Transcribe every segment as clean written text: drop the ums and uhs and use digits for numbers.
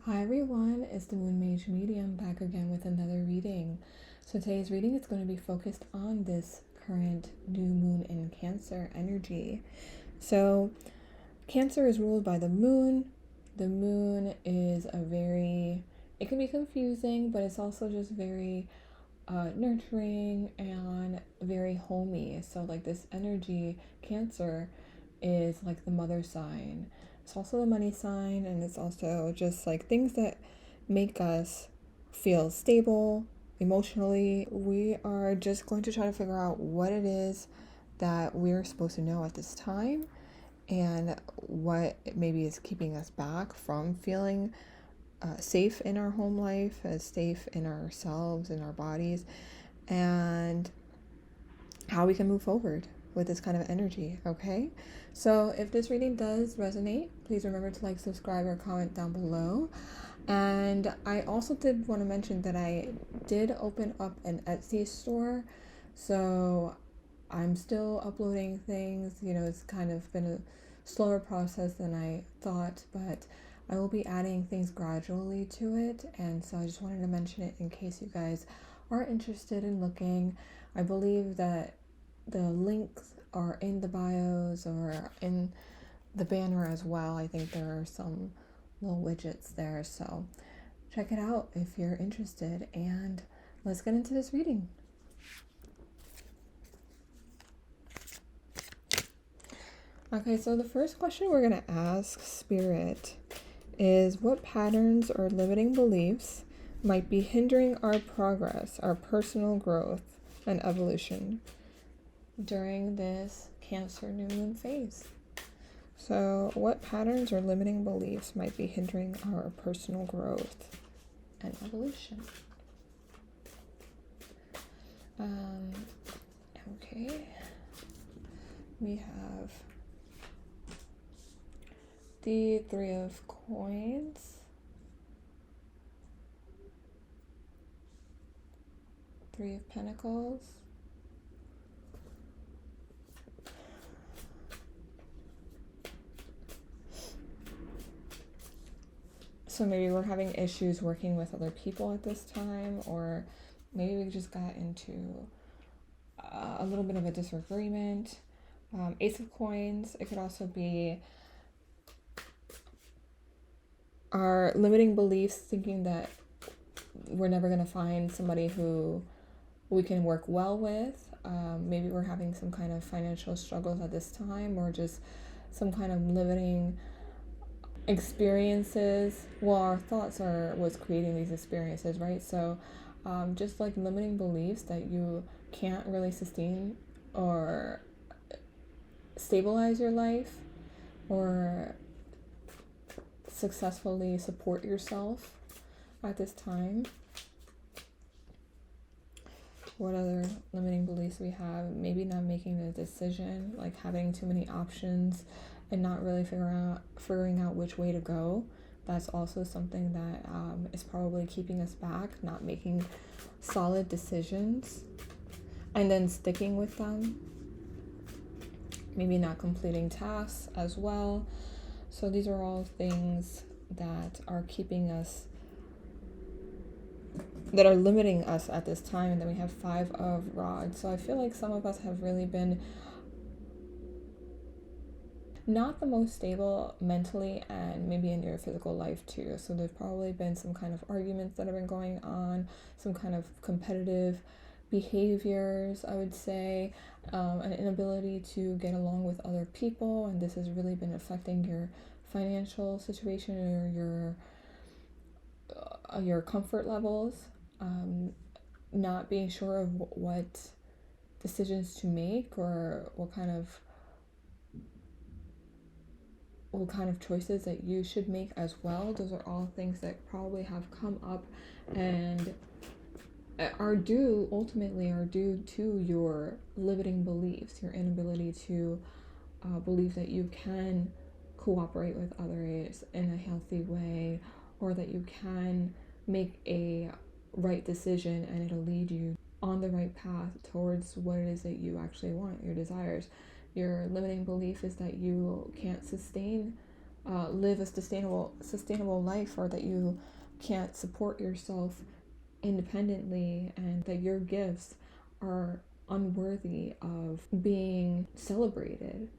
Hi everyone, it's the MoonMageMedium back again with another reading. So today's reading is going to be focused on this current new moon in Cancer energy. So Cancer is ruled by the moon. The moon is it can be confusing, but it's also just very nurturing and very homey. So like this energy, Cancer is like the mother sign. It's also the money sign, and it's also just like things that make us feel stable emotionally. We are just going to try to figure out what it is that we're supposed to know at this time and what maybe is keeping us back from feeling safe in our home life, as safe in ourselves, in our bodies, and how we can move forward with this kind of energy. Okay, so if this reading does resonate, please remember to like, subscribe, or comment down below. And I also did want to mention that I did open up an Etsy store, so I'm still uploading things. It's kind of been a slower process than I thought, but I will be adding things gradually to it. And so I just wanted to mention it in case you guys are interested in looking. I believe that the links are in the bios or in the banner as well. I think there are some little widgets there, so check it out if you're interested. And let's get into this reading. Okay, so the first question we're going to ask Spirit is, what patterns or limiting beliefs might be hindering our progress, our personal growth, and evolution during this Cancer new moon phase? So what patterns or limiting beliefs might be hindering our personal growth and evolution? Okay, we have the Three of Coins, Three of Pentacles, so maybe we're having issues working with other people at this time, or maybe we just got into a little bit of a disagreement. Ace of Coins, it could also be our limiting beliefs, thinking that we're never going to find somebody who we can work well with. Maybe we're having some kind of financial struggles at this time, or just some kind of limiting experiences. Well, our thoughts are what's creating these experiences, right? So just like limiting beliefs that you can't really sustain or stabilize your life or successfully support yourself at this time. What other limiting beliefs we have? Maybe not making a decision, like having too many options and not really figuring out which way to go. That's also something that is probably keeping us back, not making solid decisions and then sticking with them. Maybe not completing tasks as well. So these are all things that are keeping us, that are limiting us at this time. And then we have Five of Rods. So I feel like some of us have really been not the most stable mentally and maybe in your physical life too. So there's probably been some kind of arguments that have been going on, some kind of competitive behaviors, I would say, an inability to get along with other people, and this has really been affecting your financial situation or your comfort levels, not being sure of what decisions to make or what kind of choices that you should make as well. Those are all things that probably have come up and ultimately are due to your limiting beliefs, your inability to believe that you can cooperate with others in a healthy way, or that you can make a right decision and it'll lead you on the right path towards what it is that you actually want, your desires. Your limiting belief is that you can't sustain live a sustainable life, or that you can't support yourself independently, and that your gifts are unworthy of being celebrated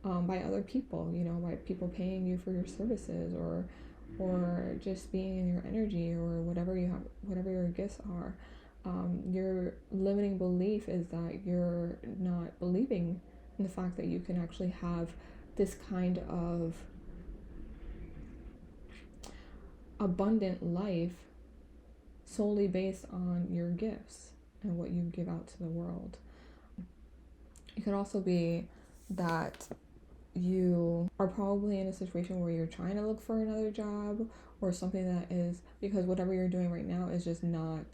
by other people, you know, by people paying you for your services, or just being in your energy, or whatever you have, whatever your gifts are. Your limiting belief is that you're not believing in the fact that you can actually have this kind of abundant life solely based on your gifts and what you give out to the world. It could also be that you are probably in a situation where you're trying to look for another job, or something that is, because whatever you're doing right now is just not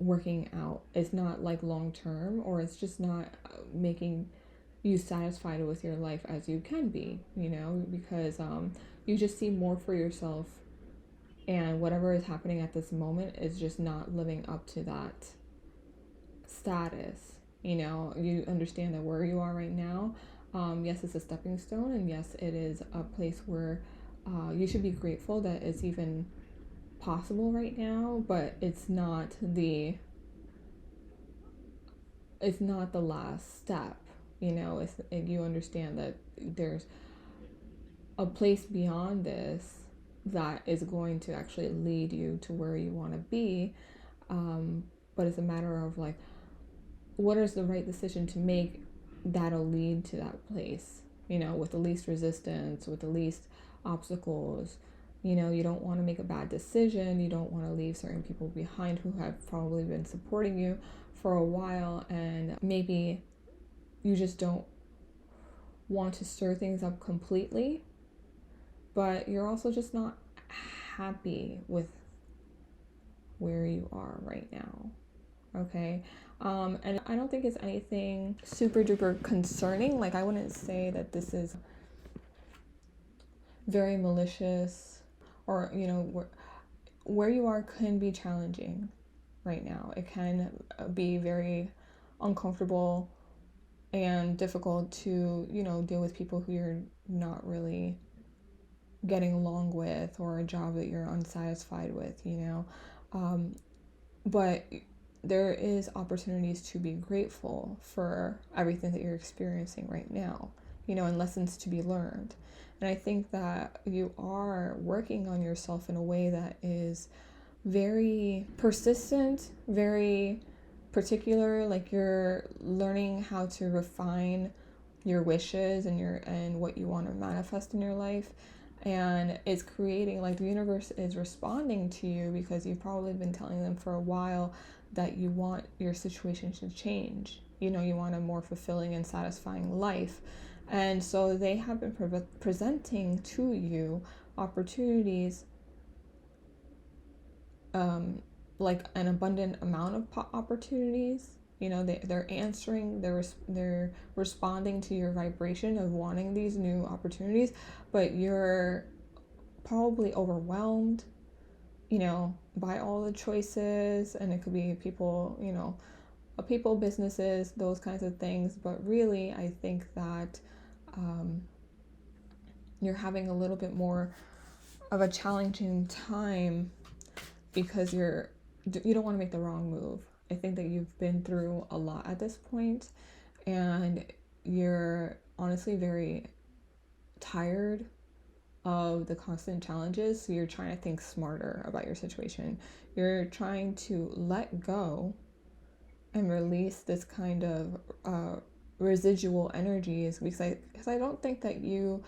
working out. It's not like long term, or it's just not making you satisfied with your life as you can be, you know, because you just see more for yourself, and whatever is happening at this moment is just not living up to that status. You know, you understand that where you are right now, yes, it's a stepping stone, and yes, it is a place where you should be grateful that it's even possible right now, but it's not the last step. You know, you understand that there's a place beyond this that is going to actually lead you to where you want to be, but it's a matter of like, what is the right decision to make that'll lead to that place, you know, with the least resistance, with the least obstacles. You know, you don't want to make a bad decision. You don't want to leave certain people behind who have probably been supporting you for a while, and maybe you just don't want to stir things up completely, but you're also just not happy with where you are right now. Okay. And I don't think it's anything super duper concerning. Like, I wouldn't say that this is very malicious, or, you know, where you are can be challenging right now. It can be very uncomfortable and difficult to, you know, deal with people who you're not really getting along with, or a job that you're unsatisfied with, you know. But there is opportunities to be grateful for everything that you're experiencing right now, you know, and lessons to be learned. And I think that you are working on yourself in a way that is very persistent, very particular. Like, you're learning how to refine your wishes and what you want to manifest in your life, and it's creating, like, the universe is responding to you because you've probably been telling them for a while that you want your situation to change. You know, you want a more fulfilling and satisfying life. And so they have been presenting to you opportunities, like an abundant amount of opportunities. You know, they're answering, they're responding to your vibration of wanting these new opportunities, but you're probably overwhelmed, you know, by all the choices. And it could be people, you know, people, businesses, those kinds of things. But really, I think that you're having a little bit more of a challenging time because you don't want to make the wrong move. I think that you've been through a lot at this point, and you're honestly very tired of the constant challenges. So you're trying to think smarter about your situation. You're trying to let go and release this kind of residual energies, because I don't think that you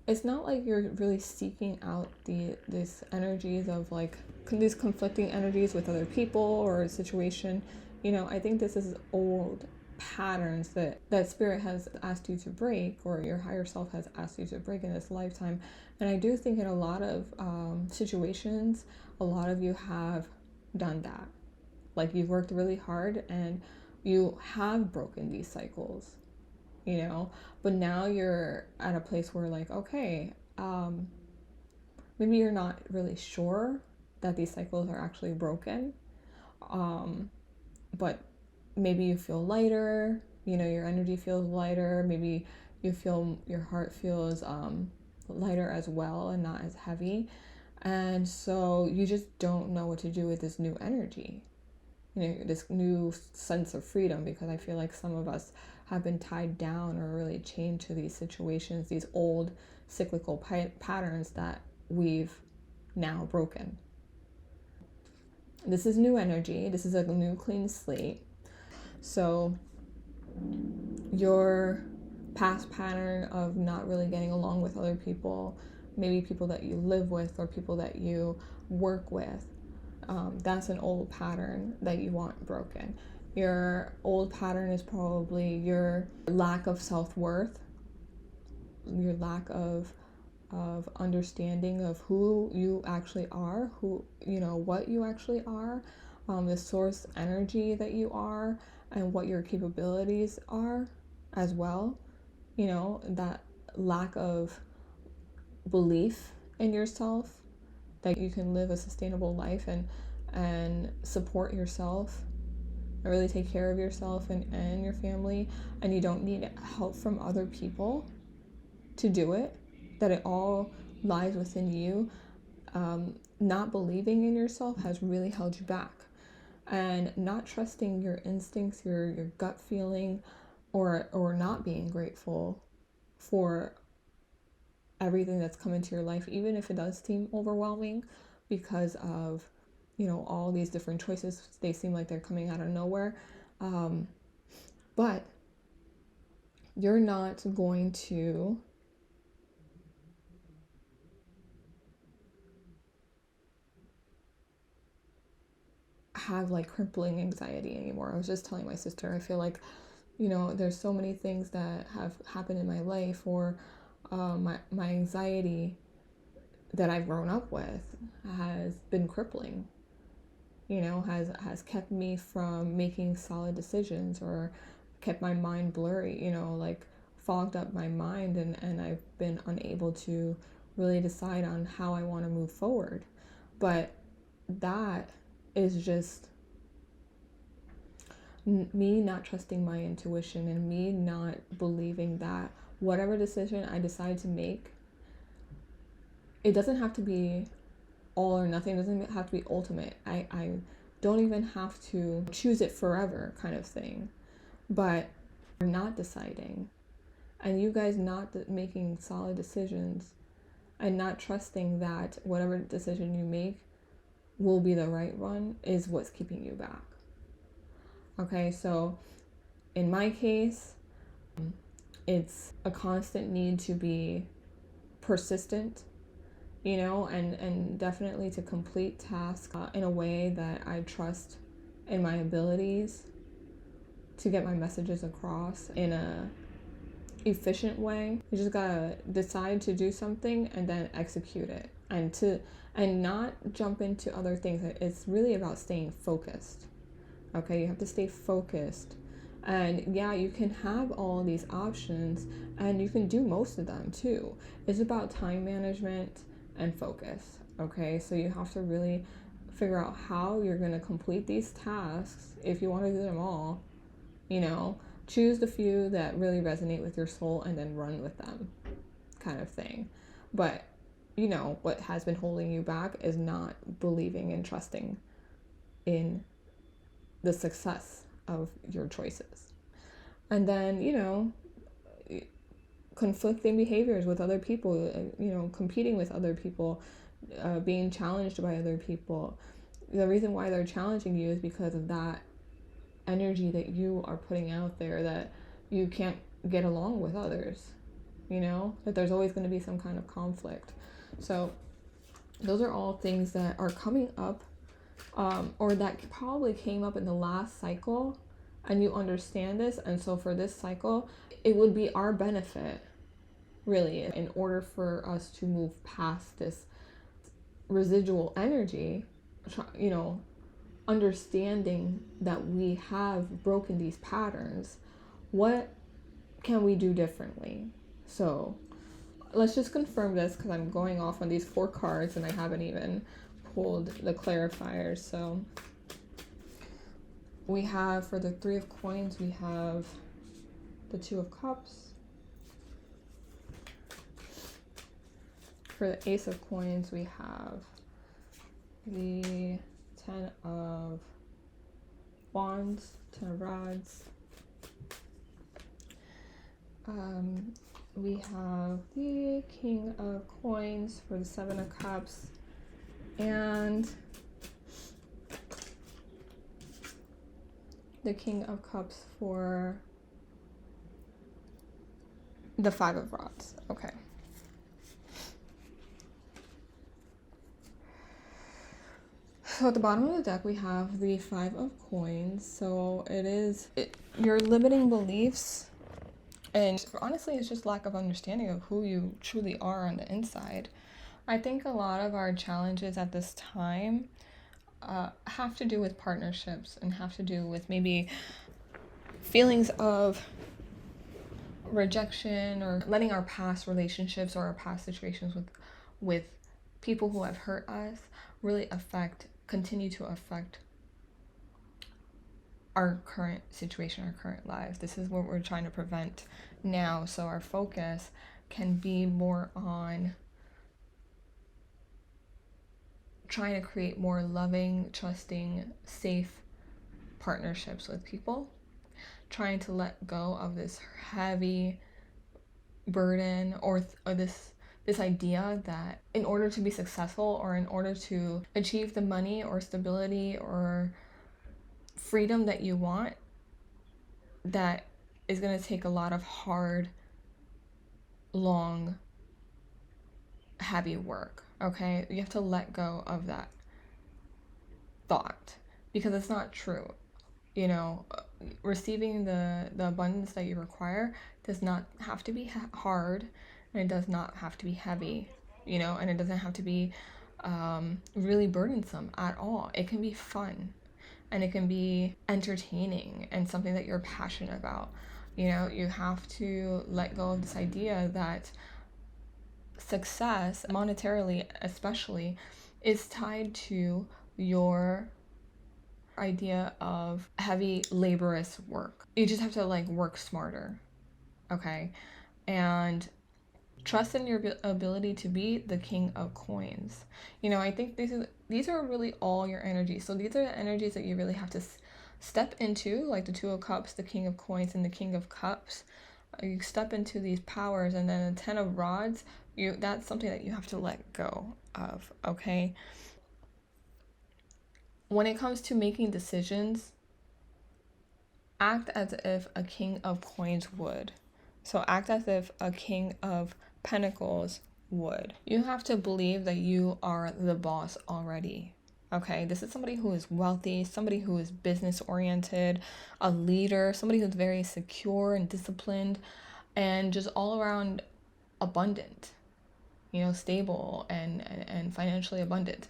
it's not like you're really seeking out these energies of, like, these conflicting energies with other people or a situation. You know, I think this is old patterns that spirit has asked you to break, or your higher self has asked you to break in this lifetime. And I do think in a lot of situations, a lot of you have done that. Like, you've worked really hard and you have broken these cycles, you know, but now you're at a place where, like, okay, maybe you're not really sure that these cycles are actually broken, but maybe you feel lighter, You know, your energy feels lighter. Maybe you feel your heart feels lighter as well and not as heavy. And so you just don't know what to do with this new energy, you know, this new sense of freedom, because I feel like some of us have been tied down or really chained to these situations, these old cyclical patterns that we've now broken. This is new energy. This is a new clean slate. So your past pattern of not really getting along with other people, maybe people that you live with or people that you work with, that's an old pattern that you want broken. Your old pattern is probably your lack of self-worth, your lack of understanding of who you actually are, who, you know, what you actually are, the source energy that you are, and what your capabilities are as well. You know, that lack of belief in yourself, that you can live a sustainable life and support yourself and really take care of yourself and your family, and you don't need help from other people to do it, that it all lies within you. Not believing in yourself has really held you back, and not trusting your instincts, your gut feeling, or not being grateful for everything that's come into your life, even if it does seem overwhelming because of, you know, all these different choices. They seem like they're coming out of nowhere, but you're not going to have like crippling anxiety anymore. I was just telling my sister, I feel like, you know, there's so many things that have happened in my life, or my anxiety that I've grown up with has been crippling, you know, has kept me from making solid decisions, or kept my mind blurry, you know, like fogged up my mind, and I've been unable to really decide on how I want to move forward. But that is just me not trusting my intuition, and me not believing that whatever decision I decide to make, it doesn't have to be all or nothing. It doesn't have to be ultimate. I don't even have to choose it forever, kind of thing. But not deciding, and you guys not making solid decisions, and not trusting that whatever decision you make will be the right one, is what's keeping you back. Okay, so in my case, it's a constant need to be persistent, you know, and definitely to complete tasks in a way that I trust in my abilities to get my messages across in a efficient way. You just gotta decide to do something and then execute it, and not jump into other things. It's really about staying focused. Okay, you have to stay focused. And yeah, you can have all these options, and you can do most of them too. It's about time management and focus. Okay, so you have to really figure out how you're going to complete these tasks. If you want to do them all, you know, choose the few that really resonate with your soul and then run with them, kind of thing. But you know, what has been holding you back is not believing and trusting in the success of your choices. And then, you know, conflicting behaviors with other people, you know, competing with other people, being challenged by other people. The reason why they're challenging you is because of that energy that you are putting out there, that you can't get along with others, you know, that there's always going to be some kind of conflict. So those are all things that are coming up, or that probably came up in the last cycle, and you understand this. And so for this cycle, it would be our benefit, really, in order for us to move past this residual energy, you know, understanding that we have broken these patterns. What can we do differently? So let's just confirm this, because I'm going off on these 4 cards and I haven't even pulled the clarifiers. So we have, for the 3 of coins, we have the Two of Cups. For the Ace of Coins, we have the Ten of Wands, Ten of Rods. We have the King of Coins for the Seven of Cups, and the King of Cups for the Five of Rods. Okay. So at the bottom of the deck, we have the Five of Coins. So your limiting beliefs, and honestly, it's just lack of understanding of who you truly are on the inside. I think a lot of our challenges at this time have to do with partnerships and have to do with maybe feelings of rejection or letting our past relationships or our past situations with people who have hurt us really continue to affect our current situation, our current lives. This is what we're trying to prevent now, so our focus can be more on trying to create more loving, trusting, safe partnerships with people, trying to let go of this heavy burden or this idea that in order to be successful or in order to achieve the money or stability or freedom that you want, that is going to take a lot of hard, long, heavy work. Okay, you have to let go of that thought because it's not true. You know, receiving the abundance that you require does not have to be hard, and it does not have to be heavy, you know, and it doesn't have to be really burdensome at all. It can be fun and it can be entertaining and something that you're passionate about. You know, you have to let go of this idea that success, monetarily especially, is tied to your idea of heavy laborious work. You just have to like work smarter, okay? And trust in your ability to be the King of Coins. You know, I think these are really all your energies. So these are the energies that you really have to step into, like the Two of Cups, the King of Coins, and the King of Cups. You step into these powers, and then the Ten of Rods, that's something that you have to let go of, okay? When it comes to making decisions, act as if a King of Coins would. So act as if a King of Pentacles would. You have to believe that you are the boss already. Okay, this is somebody who is wealthy, somebody who is business oriented, a leader, somebody who's very secure and disciplined, and just all around abundant, you know, stable and financially abundant.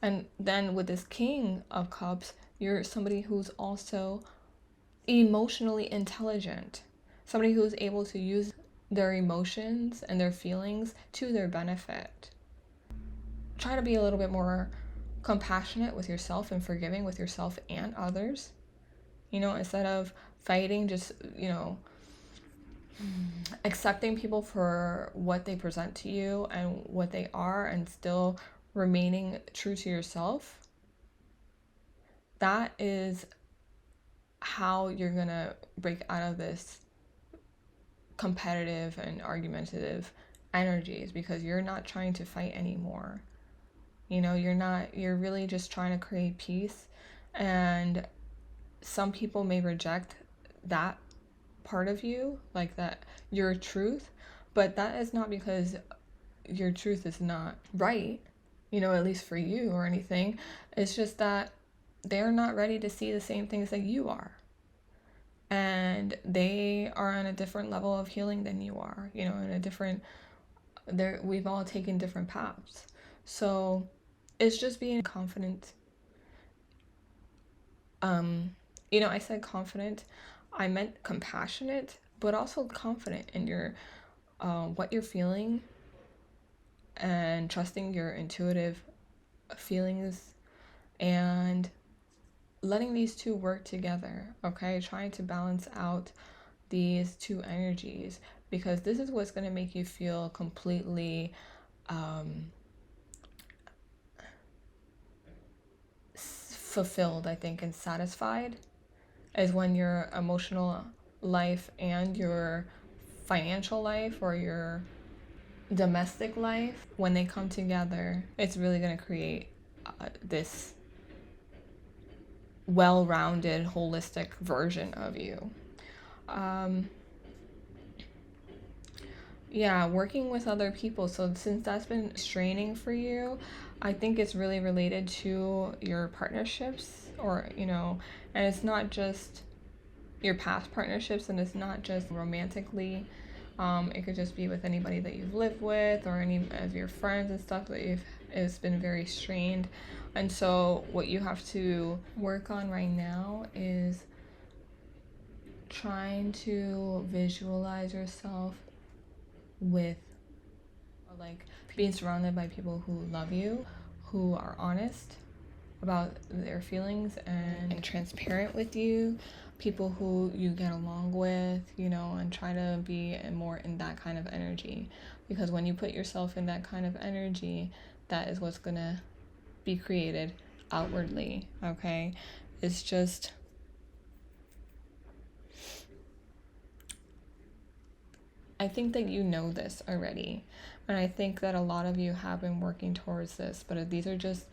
And then with this King of Cups, you're somebody who's also emotionally intelligent, somebody who's able to use their emotions and their feelings to their benefit. Try to be a little bit more compassionate with yourself and forgiving with yourself and others. You know, instead of fighting, just, you know, accepting people for what they present to you and what they are and still remaining true to yourself. That is how you're gonna break out of this competitive and argumentative energies, because you're not trying to fight anymore. You know, you're really just trying to create peace. And some people may reject that part of you, like that, your truth, but that is not because your truth is not right, you know, at least for you or anything. It's just that they're not ready to see the same things that you are. And they are on a different level of healing than you are, you know, in a different, we've all taken different paths. So it's just being confident. You know, I said confident, I meant compassionate, but also confident in your, what you're feeling, and trusting your intuitive feelings and letting these two work together, okay? Trying to balance out these two energies, because this is what's going to make you feel completely fulfilled, I think, and satisfied, is when your emotional life and your financial life or your domestic life, when they come together, it's really going to create this well-rounded, holistic version of you. Yeah, working with other people. So since that's been straining for you, I think it's really related to your partnerships, or, and it's not just your past partnerships, and it's not just romantically. It could just be with anybody that you've lived with, or any of your friends and stuff that it's been very strained. And so what you have to work on right now is trying to visualize yourself with, like, being surrounded by people who love you, who are honest about their feelings and transparent with you, people who you get along with, and try to be more in that kind of energy. Because when you put yourself in that kind of energy, that is what's gonna be created outwardly, okay? It's just, I think that you know this already, and I think that a lot of you have been working towards this, but these are just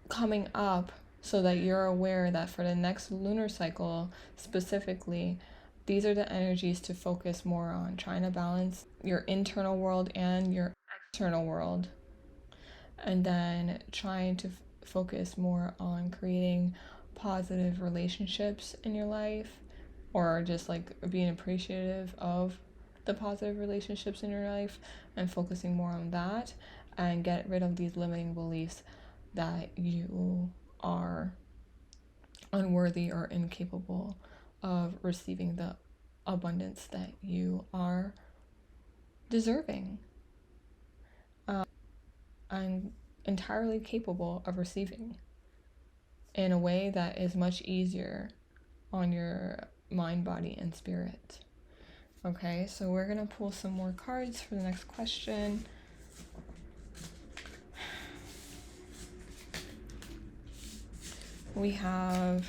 coming up so that you're aware that for the next lunar cycle specifically, these are the energies to focus more on, trying to balance your internal world and your external world, and then trying to focus more on creating positive relationships in your life, or just like being appreciative of the positive relationships in your life and focusing more on that, and get rid of these limiting beliefs that you are unworthy or incapable of receiving the abundance that you are deserving and entirely capable of receiving, in a way that is much easier on your mind, body, and spirit. Okay, so we're gonna pull some more cards for the next question. We have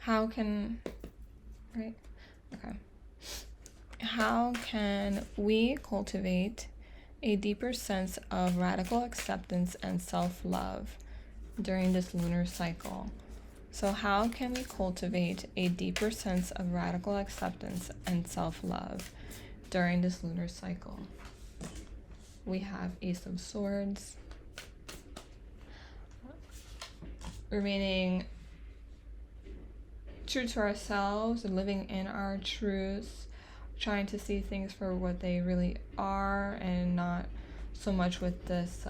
how can we cultivate a deeper sense of radical acceptance and self-love during this lunar cycle? So how can we cultivate a deeper sense of radical acceptance and self-love during this lunar cycle? We have Ace of Swords. Remaining true to ourselves, living in our truths, trying to see things for what they really are, and not so much with this,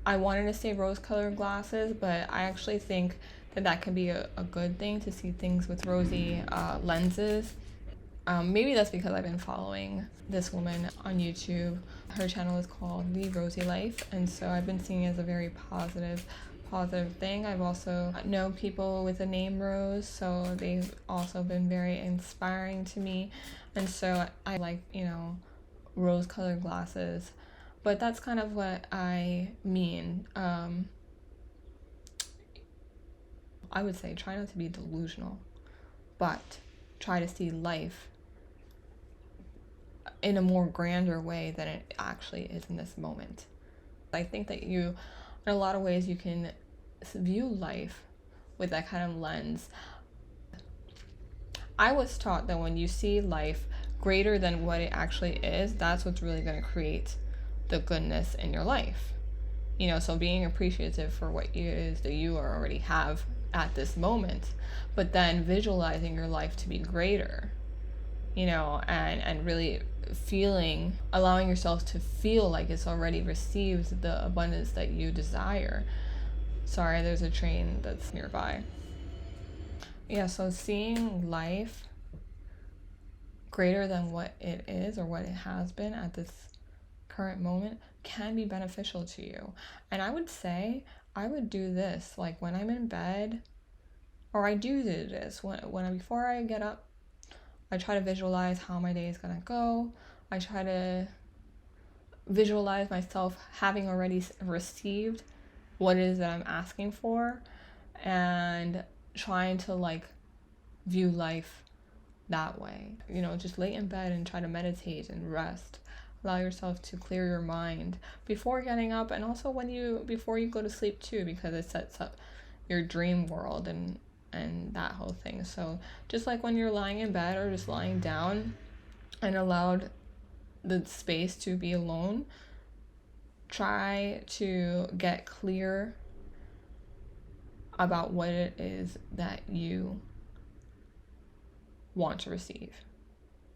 I wanted to say rose-colored glasses, but I actually think that can be a good thing, to see things with rosy lenses. Maybe that's because I've been following this woman on YouTube. Her channel is called The Rosy Life, and so I've been seeing it as a very positive thing. I've also known people with the name Rose, so they've also been very inspiring to me, and so I like, rose-colored glasses. But that's kind of what I mean. I would say try not to be delusional, but try to see life in a more grander way than it actually is in this moment. I think that in a lot of ways, you can view life with that kind of lens. I was taught that when you see life greater than what it actually is, that's what's really going to create the goodness in your life. So being appreciative for what it is that you already have at this moment, but then visualizing your life to be greater, and really allowing yourself to feel like it's already received the abundance that you desire. Sorry, there's a train that's nearby. Yeah, so seeing life greater than what it is or what it has been at this current moment can be beneficial to you. And I would say I would do this like when I'm in bed, or I do this when before I get up. I try to visualize how my day is gonna go. I try to visualize myself having already received what it is that I'm asking for, and trying to like view life that way. You know, just lay in bed and try to meditate and rest. Allow yourself to clear your mind before getting up, and also before you go to sleep too, because it sets up your dream world and that whole thing. So just like when you're lying in bed or just lying down and allowed the space to be alone, try to get clear about what it is that you want to receive,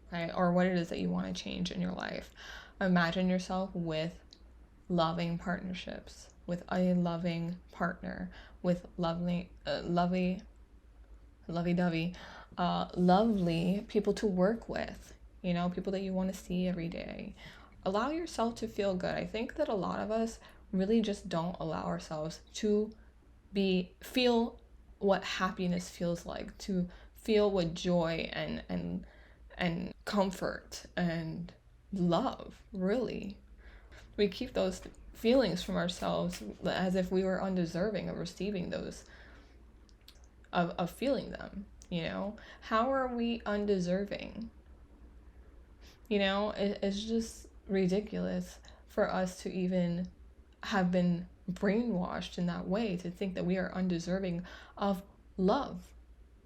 okay? Or what it is that you want to change in your life. Imagine yourself with loving partnerships, with a loving partner, with lovely people to work with, you know, people that you want to see every day. Allow yourself to feel good. I think that a lot of us really just don't allow ourselves to feel what happiness feels like, to feel what joy and comfort and love, really. We keep those feelings from ourselves as if we were undeserving of receiving those, of feeling them, you know? How are we undeserving? You know, it's just ridiculous for us to even have been brainwashed in that way, to think that we are undeserving of love.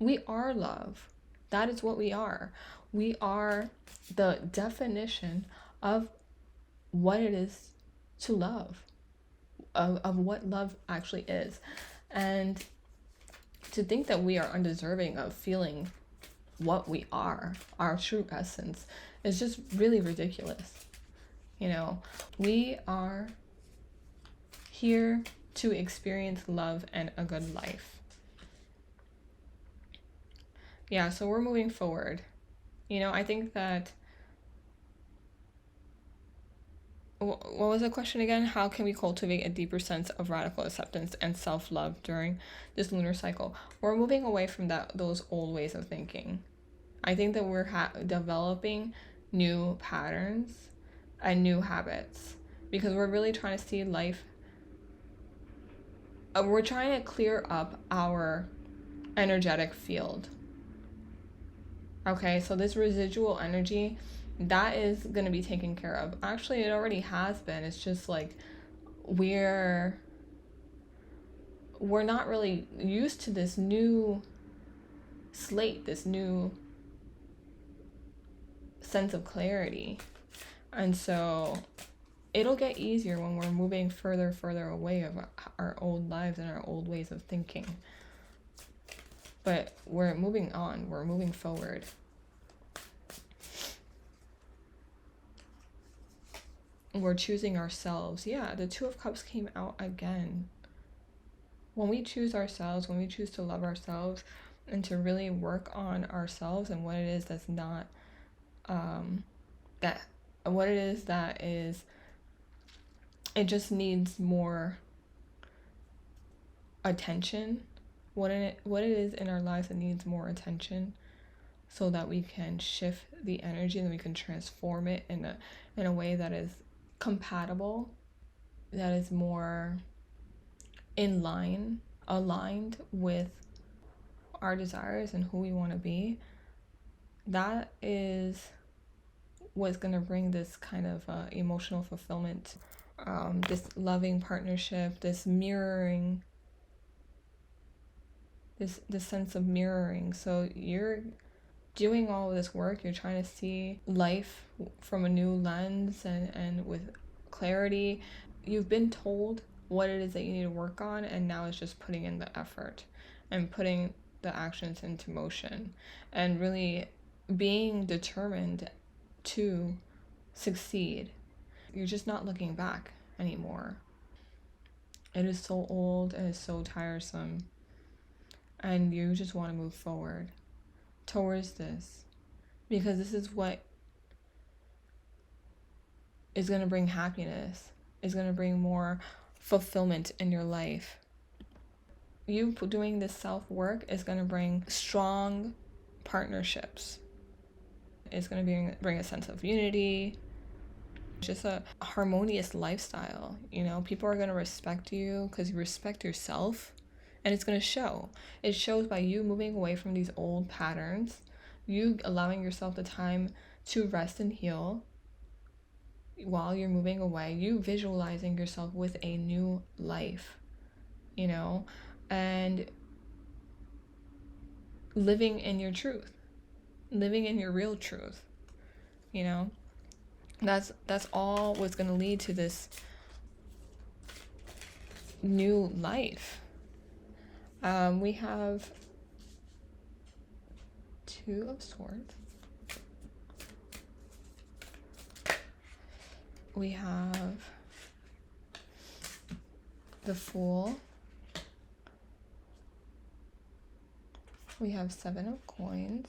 We are love. That is what we are. We are the definition of what it is to love, of what love actually is. And to think that we are undeserving of feeling what we are, our true essence, is just really ridiculous. You know, we are here to experience love and a good life. Yeah, so we're moving forward. You know, I think that, what was the question again? How can we cultivate a deeper sense of radical acceptance and self-love during this lunar cycle? We're moving away from those old ways of thinking. I think that we're developing new patterns and new habits, because we're really trying to see life. We're trying to clear up our energetic field. Okay, so this residual energy, that is going to be taken care of. Actually, it already has been. It's just like we're not really used to this new slate, this new sense of clarity. And so it'll get easier when we're moving further away of our old lives and our old ways of thinking. But we're moving on, we're moving forward. We're choosing ourselves. Yeah, the Two of Cups came out again. When we choose ourselves, when we choose to love ourselves and to really work on ourselves and what it is that's not, what it is that is, it just needs more attention. What it is in our lives that needs more attention, so that we can shift the energy and we can transform it in a way that is compatible, that is more aligned with our desires and who we want to be. That is what's going to bring this kind of emotional fulfillment, this loving partnership, this mirroring, this sense of mirroring. So you're doing all of this work, you're trying to see life from a new lens and with clarity. You've been told what it is that you need to work on, and now it's just putting in the effort and putting the actions into motion and really being determined to succeed. You're just not looking back anymore. It is so old and it's so tiresome, and you just want to move forward towards this, because this is what is going to bring happiness, is going to bring more fulfillment in your life. You doing this self-work is going to bring strong partnerships. It's going to bring a sense of unity, just a harmonious lifestyle. You know, people are going to respect you because you respect yourself, and it's going to show. It shows by you moving away from these old patterns, you allowing yourself the time to rest and heal while you're moving away, you visualizing yourself with a new life, you know, and living in your truth, living in your real truth, you know. That's all what's going to lead to this new life. We have Two of Swords. We have the Fool. We have Seven of Coins.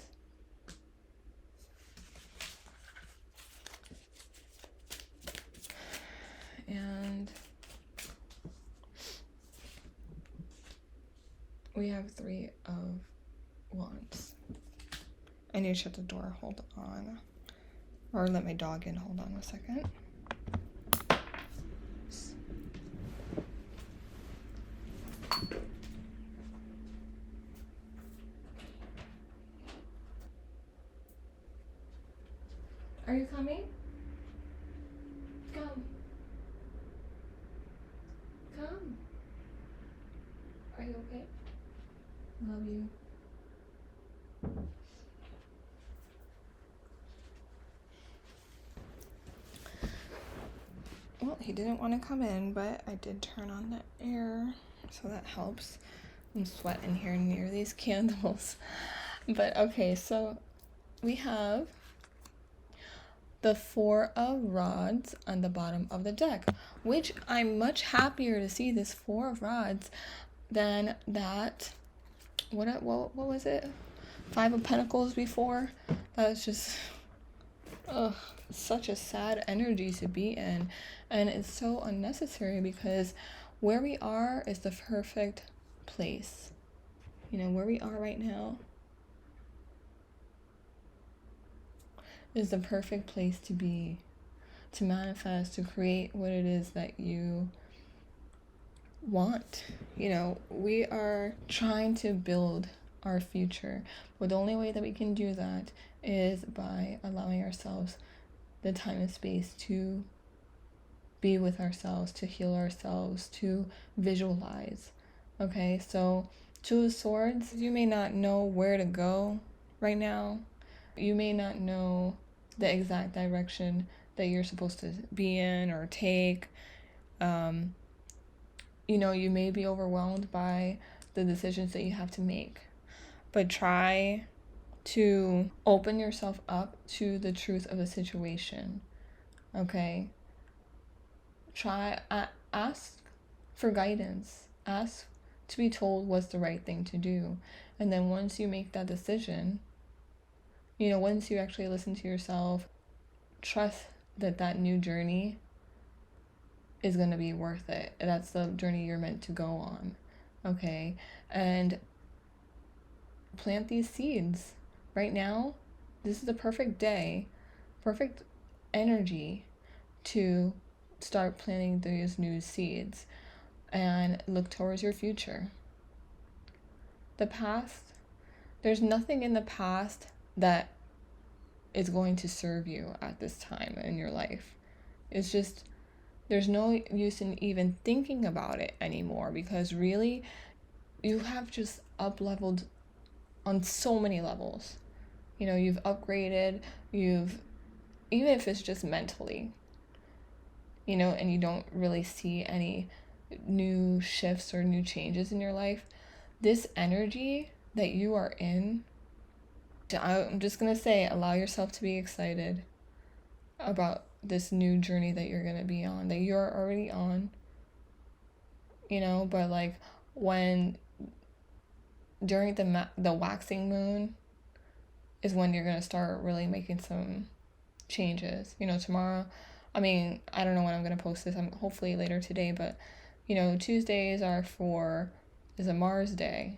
And we have Three of Wands. I need to shut the door. Hold on. Or let my dog in. Hold on a second. Are you coming? Come. Come. Are you okay? Love you. Well, he didn't want to come in, but I did turn on the air, so that helps. I'm sweating here near these candles. But okay, so we have the Four of Rods on the bottom of the deck, which I'm much happier to see this Four of Rods than that, what was it? Five of Pentacles before. That was just, such a sad energy to be in. And it's so unnecessary because where we are is the perfect place. You know, where we are right now is the perfect place to be, to manifest, to create what it is that you want. You know, we are trying to build our future, but the only way that we can do that is by allowing ourselves the time and space to be with ourselves, to heal ourselves, to visualize. Okay, so Two of Swords, you may not know where to go right now. You may not know the exact direction that you're supposed to be in or take. You know, you may be overwhelmed by the decisions that you have to make, but try to open yourself up to the truth of the situation. Okay? Ask for guidance. Ask to be told what's the right thing to do. And then once you make that decision, you know, once you actually listen to yourself, trust that that new journey is going to be worth it. That's the journey you're meant to go on. Okay? And plant these seeds. Right now, this is the perfect day, perfect energy to start planting these new seeds and look towards your future. The past, there's nothing in the past that is going to serve you at this time in your life. It's just, there's no use in even thinking about it anymore, because really, you have just up-leveled on so many levels. You know, you've upgraded, even if it's just mentally, you know, and you don't really see any new shifts or new changes in your life, this energy that you are in, I'm just going to say, allow yourself to be excited about this new journey that you're going to be on, that you're already on, you know, but like when during the waxing moon is when you're going to start really making some changes. You know, tomorrow I mean, I don't know when I'm going to post this. I'm hopefully later today, but you know, Tuesdays is a Mars day.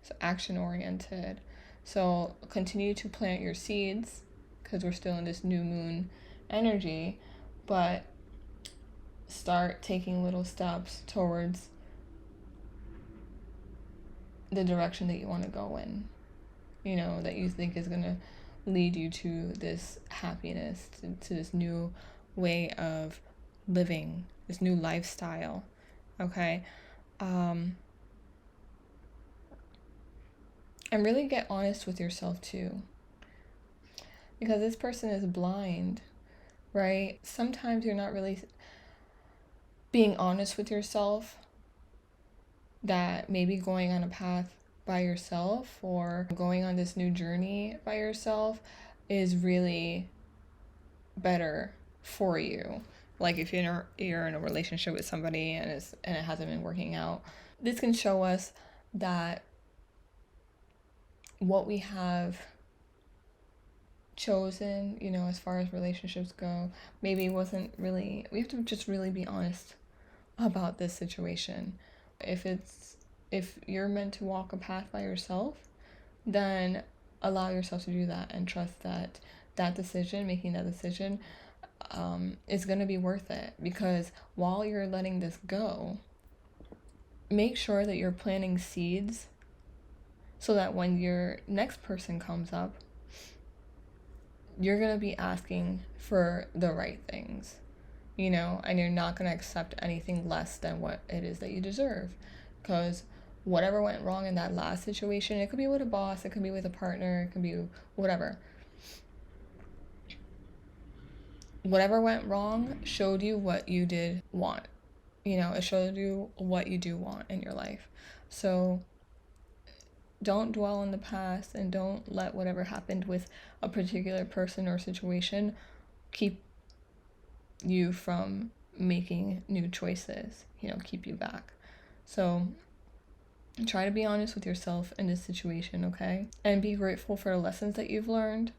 It's action oriented. So continue to plant your seeds because we're still in this new moon energy, but start taking little steps towards the direction that you want to go in, you know, that you think is going to lead you to this happiness, to this new way of living, this new lifestyle. Okay. And really get honest with yourself too, because this person is blind, right? Sometimes you're not really being honest with yourself, that maybe going on a path by yourself or going on this new journey by yourself is really better for you. Like if you're in a relationship with somebody and it hasn't been working out, this can show us that what we have chosen, you know, as far as relationships go, maybe wasn't really, we have to just really be honest about this situation. If you're meant to walk a path by yourself, then allow yourself to do that and trust that making that decision is going to be worth it. Because while you're letting this go, make sure that you're planting seeds so that when your next person comes up, you're going to be asking for the right things, you know, and you're not going to accept anything less than what it is that you deserve. Because whatever went wrong in that last situation, it could be with a boss, it could be with a partner, it could be whatever. Whatever went wrong showed you what you did want. You know, it showed you what you do want in your life. So don't dwell on the past and don't let whatever happened with a particular person or situation keep you from making new choices, you know, keep you back. So try to be honest with yourself in this situation, okay? And be grateful for the lessons that you've learned,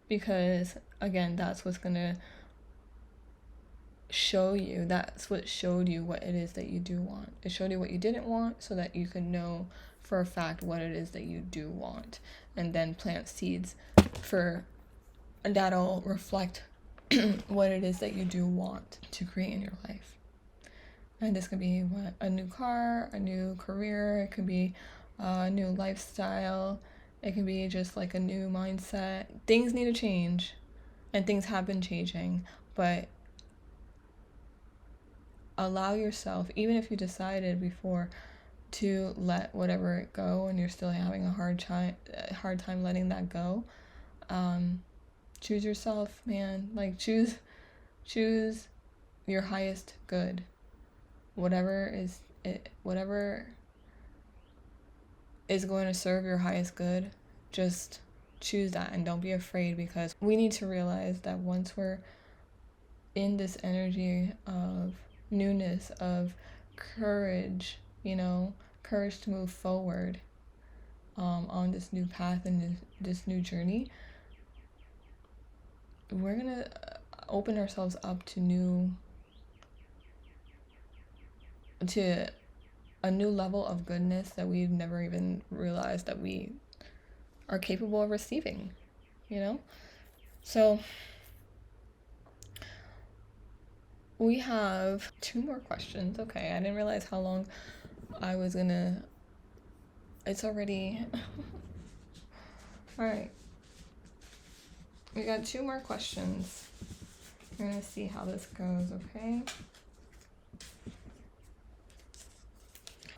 because again, that's what's gonna show you, that's what showed you what it is that you do want. It showed you what you didn't want so that you can know for a fact what it is that you do want, and then plant seeds that'll reflect what it is that you do want to create in your life. And this could be a new car, a new career, it could be a new lifestyle, it can be just like a new mindset. Things need to change, and things have been changing, but allow yourself, even if you decided before to let whatever go and you're still having a hard time letting that go, choose yourself, man. Like choose your highest good. Whatever is going to serve your highest good, just choose that and don't be afraid, because we need to realize that once we're in this energy of newness, of courage, you know, courage to move forward on this new path and this new journey, we're gonna open ourselves up to a new level of goodness that we've never even realized that we are capable of receiving, you know? So we have 2 more questions. Okay, I didn't realize how long I was gonna... It's already... All right. We got 2 more questions. We're gonna see how this goes, okay?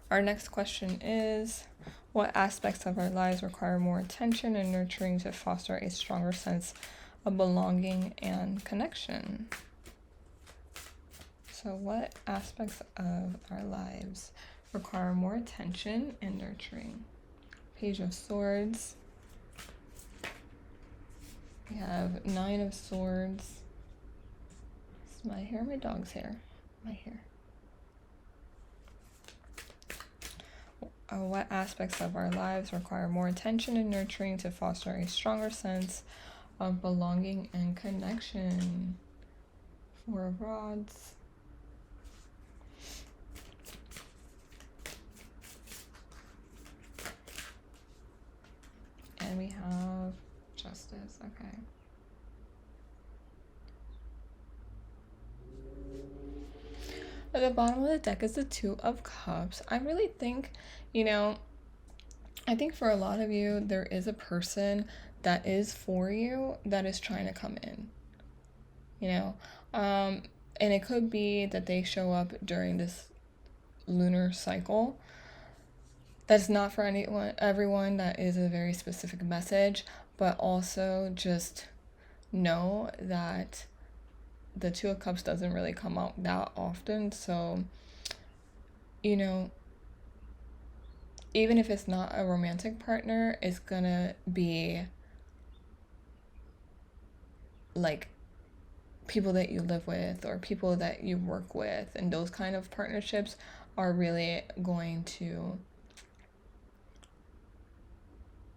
Our next question is, what aspects of our lives require more attention and nurturing to foster a stronger sense of belonging and connection? So what aspects of our lives require more attention and nurturing? Page of Swords. We have 9 of Swords. Is my hair? My dog's hair. My hair. What aspects of our lives require more attention and nurturing to foster a stronger sense of belonging and connection? Four of Rods. And we have Justice. Okay. At the bottom of the deck is the Two of Cups. I really think, you know, I think for a lot of you, there is a person that is for you that is trying to come in, you know, and it could be that they show up during this lunar cycle. That's not for everyone. That is a very specific message, but also just know that the Two of Cups doesn't really come out that often. So, you know, even if it's not a romantic partner, it's gonna be like people that you live with or people that you work with, and those kind of partnerships are really going to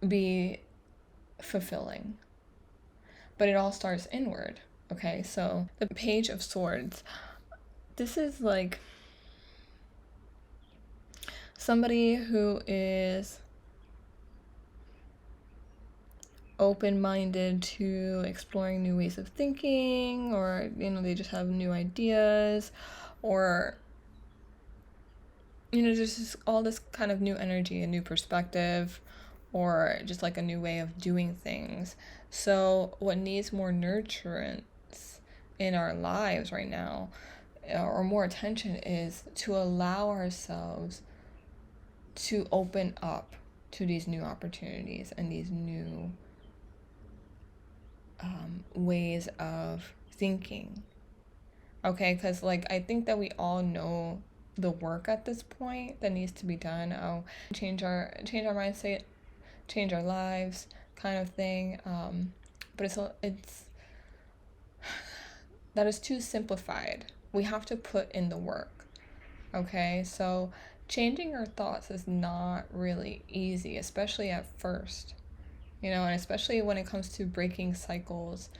be fulfilling. But it all starts inward. Okay, so the Page of Swords, this is like somebody who is open-minded to exploring new ways of thinking, or, you know, they just have new ideas, or, you know, there's just all this kind of new energy, a new perspective, or just like a new way of doing things. So what needs more nurturance in our lives right now, or more attention, is to allow ourselves to open up to these new opportunities and these new ways of thinking. Okay, because like I think that we all know the work at this point that needs to be done. Oh, change our mindset, change our lives, kind of thing. But it's that is too simplified. We have to put in the work. Okay, so changing our thoughts is not really easy, especially at first. You know, and especially when it comes to breaking cycles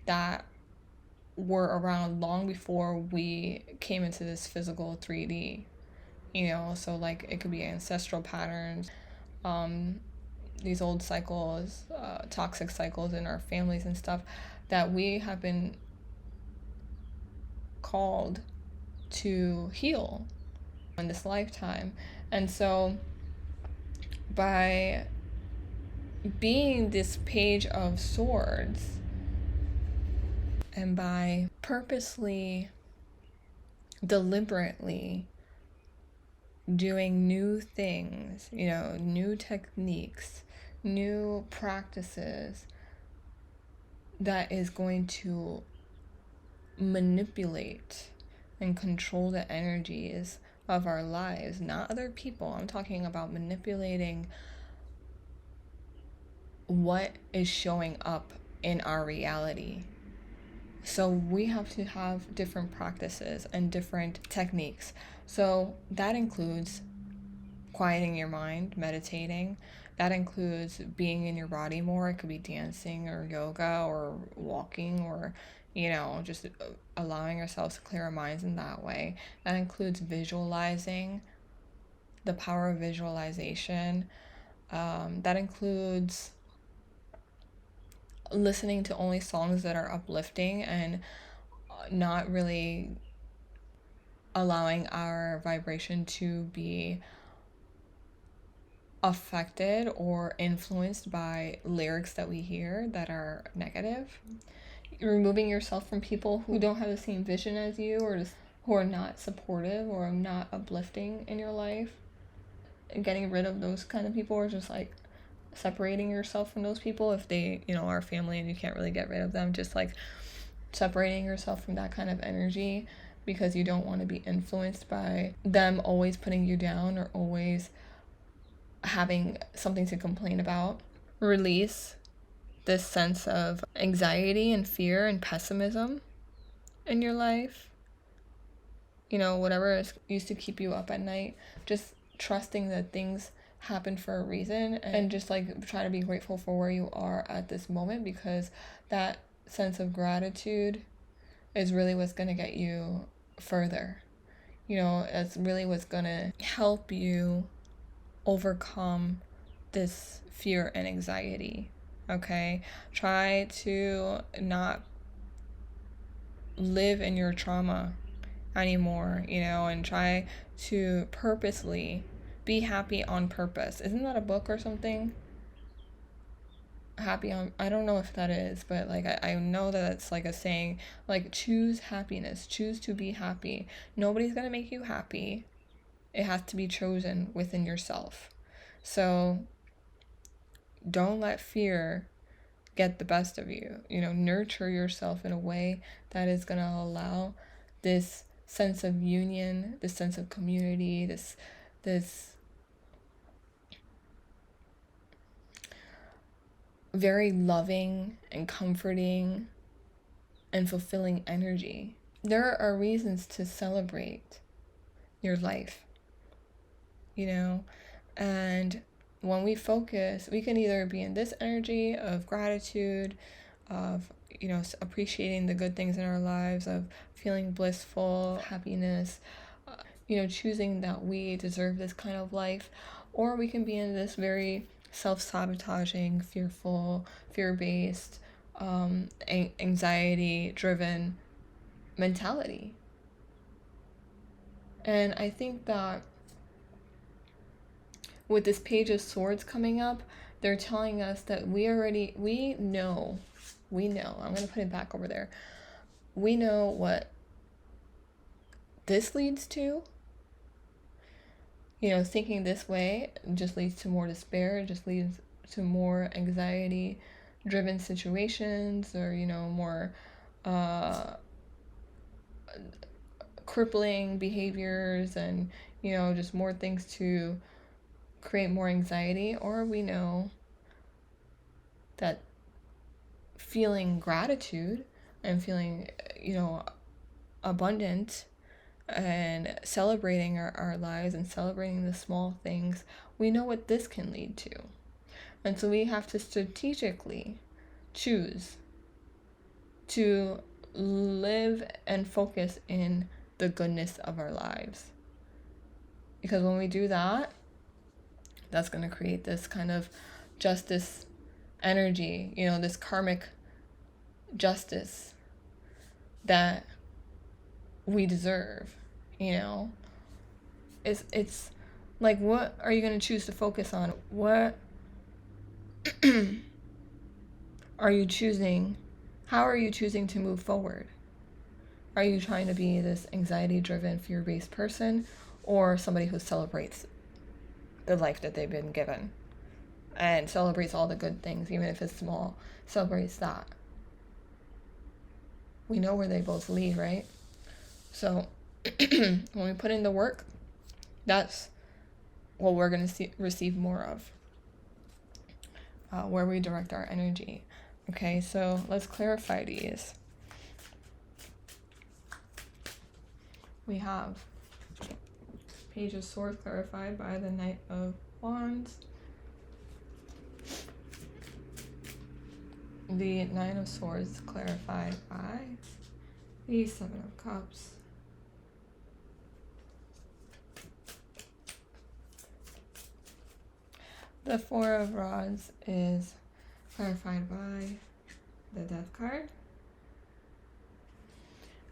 that were around long before we came into this physical 3D, you know, so like it could be ancestral patterns, these old cycles, toxic cycles in our families and stuff that we have been called to heal in this lifetime. And so by being this Page of Swords, and by purposely, deliberately doing new things, you know, new techniques, new practices that is going to manipulate and control the energies of our lives, not other people. I'm talking about manipulating what is showing up in our reality. So we have to have different practices and different techniques. So that includes quieting your mind, meditating. That includes being in your body more. It could be dancing or yoga or walking, or, you know, just allowing ourselves to clear our minds in that way. That includes visualizing, the power of visualization. That includes listening to only songs that are uplifting and not really allowing our vibration to be affected or influenced by lyrics that we hear that are negative. Removing yourself from people who don't have the same vision as you, or just who are not supportive or not uplifting in your life. And getting rid of those kind of people, or just like separating yourself from those people if they, you know, are family and you can't really get rid of them. Just like separating yourself from that kind of energy, because you don't want to be influenced by them always putting you down or always having something to complain about. Release this sense of anxiety and fear and pessimism in your life. You know, whatever used to keep you up at night, just trusting that things happen for a reason, and just like try to be grateful for where you are at this moment, because that sense of gratitude is really what's going to get you further. You know, it's really what's going to help you overcome this fear and anxiety. Okay? Try to not live in your trauma anymore, you know, and try to purposely be happy on purpose. Isn't that a book or something? Happy on, I don't know if that is, but like I know that it's like a saying, like choose happiness, choose to be happy. Nobody's gonna make you happy. It has to be chosen within yourself. So don't let fear get the best of you. You know, nurture yourself in a way that is going to allow this sense of union, this sense of community, this very loving and comforting and fulfilling energy. There are reasons to celebrate your life, you know, and when we focus, we can either be in this energy of gratitude, of, you know, appreciating the good things in our lives, of feeling blissful, happiness, you know, choosing that we deserve this kind of life, or we can be in this very self-sabotaging, fearful, fear-based, anxiety-driven mentality. And I think that with this Page of Swords coming up, they're telling us that we know, I'm going to put it back over there. We know what this leads to. You know, thinking this way just leads to more despair, just leads to more anxiety-driven situations, or, you know, more crippling behaviors, and, you know, just more things to create more anxiety. Or we know that feeling gratitude and feeling, you know, abundant and celebrating our lives and celebrating the small things, we know what this can lead to. And so we have to strategically choose to live and focus in the goodness of our lives. Because when we do that, that's going to create this kind of justice energy, you know, this karmic justice that we deserve, you know. It's like, what are you going to choose to focus on? What are you choosing? How are you choosing to move forward? Are you trying to be this anxiety-driven, fear-based person, or somebody who celebrates the life that they've been given and celebrates all the good things, even if it's small, celebrates that? We know where they both lead, right? So when we put in the work, that's what we're going to receive more of, where we direct our energy. Okay, so let's clarify these. We have Page of Swords clarified by the Knight of Wands. The Nine of Swords clarified by the Seven of Cups. The Four of Rods is clarified by the Death card.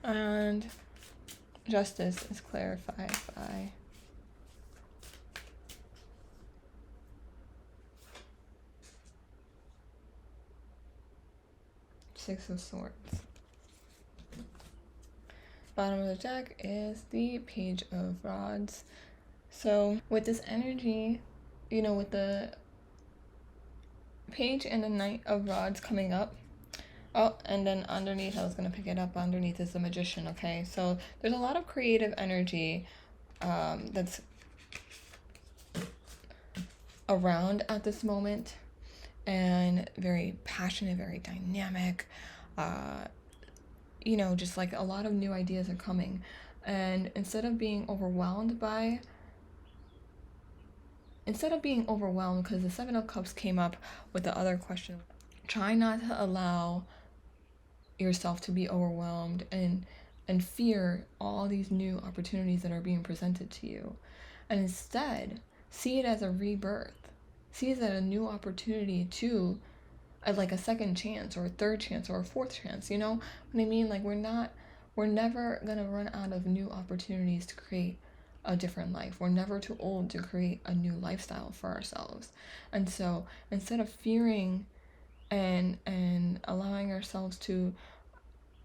And Justice is clarified by Six of Swords. Bottom of the deck is the Page of Rods. So with this energy, you know, with the Page and the Knight of Rods coming up, oh, and then underneath, I was going to pick it up, underneath is the Magician, okay? So there's a lot of creative energy that's around at this moment, and very passionate, very dynamic, you know, just like a lot of new ideas are coming. And instead of being overwhelmed, because the Seven of Cups came up with the other question, try not to allow yourself to be overwhelmed and fear all these new opportunities that are being presented to you. And instead, see it as a rebirth. See it as a new opportunity to, like a second chance or a third chance or a fourth chance. You know what I mean? Like, we're never gonna run out of new opportunities to create a different life. We're never too old to create a new lifestyle for ourselves. And so instead of fearing and allowing ourselves to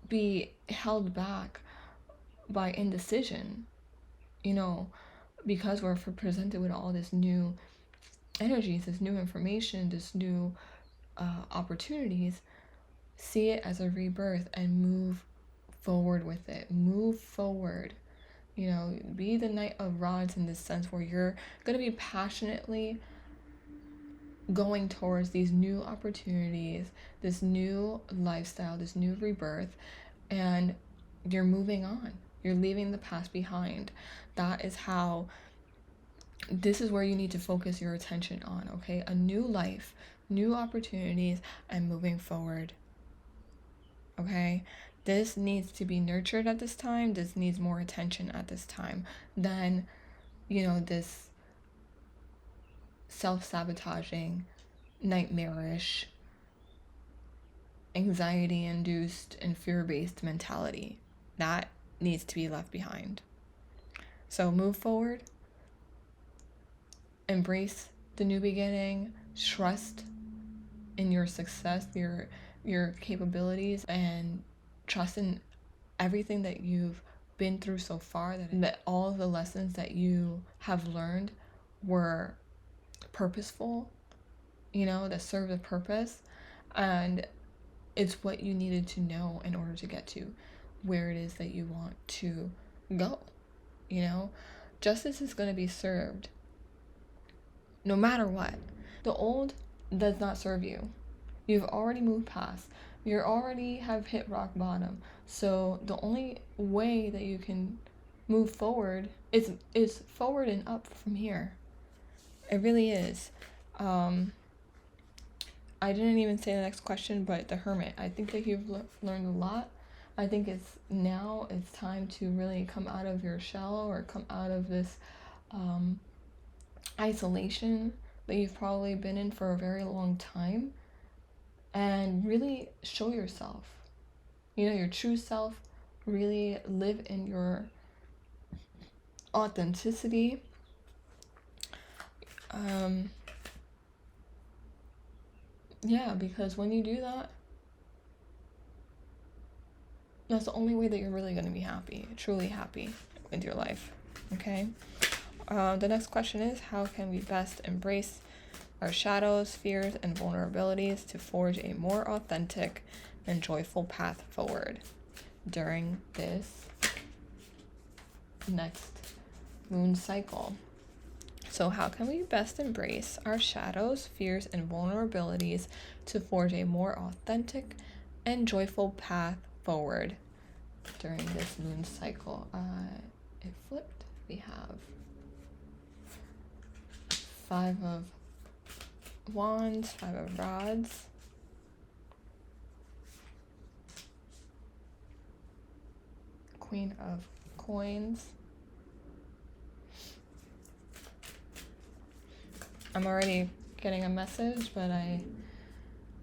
be held back by indecision, you know, because we're presented with all this new energies, this new information, this new opportunities, see it as a rebirth and move forward with it. Move forward. You know, be the Knight of Rods in this sense where you're going to be passionately going towards these new opportunities, this new lifestyle, this new rebirth, and you're moving on. You're leaving the past behind. That is how, this is where you need to focus your attention on, okay? A new life, new opportunities, and moving forward, okay? This needs to be nurtured at this time. This needs more attention at this time than, you know, this self-sabotaging, nightmarish, anxiety-induced, and fear-based mentality. That needs to be left behind. So move forward, embrace the new beginning, trust in your success, your capabilities, and trust in everything that you've been through so far, that all of the lessons that you have learned were purposeful, you know, that served a purpose, and it's what you needed to know in order to get to where it is that you want to go. You know, justice is going to be served no matter what. The old does not serve you. You've already moved past. You already have hit rock bottom. So the only way that you can move forward is forward and up from here. It really is. I didn't even say the next question, but the Hermit. I think that you've learned a lot. I think it's time to really come out of your shell, or come out of this isolation that you've probably been in for a very long time, and really show yourself, you know, your true self. Really live in your authenticity. Yeah, because when you do that, that's the only way that you're really going to be happy, truly happy with your life. Okay. The next question is, how can we best embrace our shadows, fears, and vulnerabilities to forge a more authentic and joyful path forward during this next moon cycle? So how can we best embrace our shadows, fears, and vulnerabilities to forge a more authentic and joyful path forward during this moon cycle? It flipped. We have 5 of Wands, 5 of Rods, Queen of Coins. I'm already getting a message, but I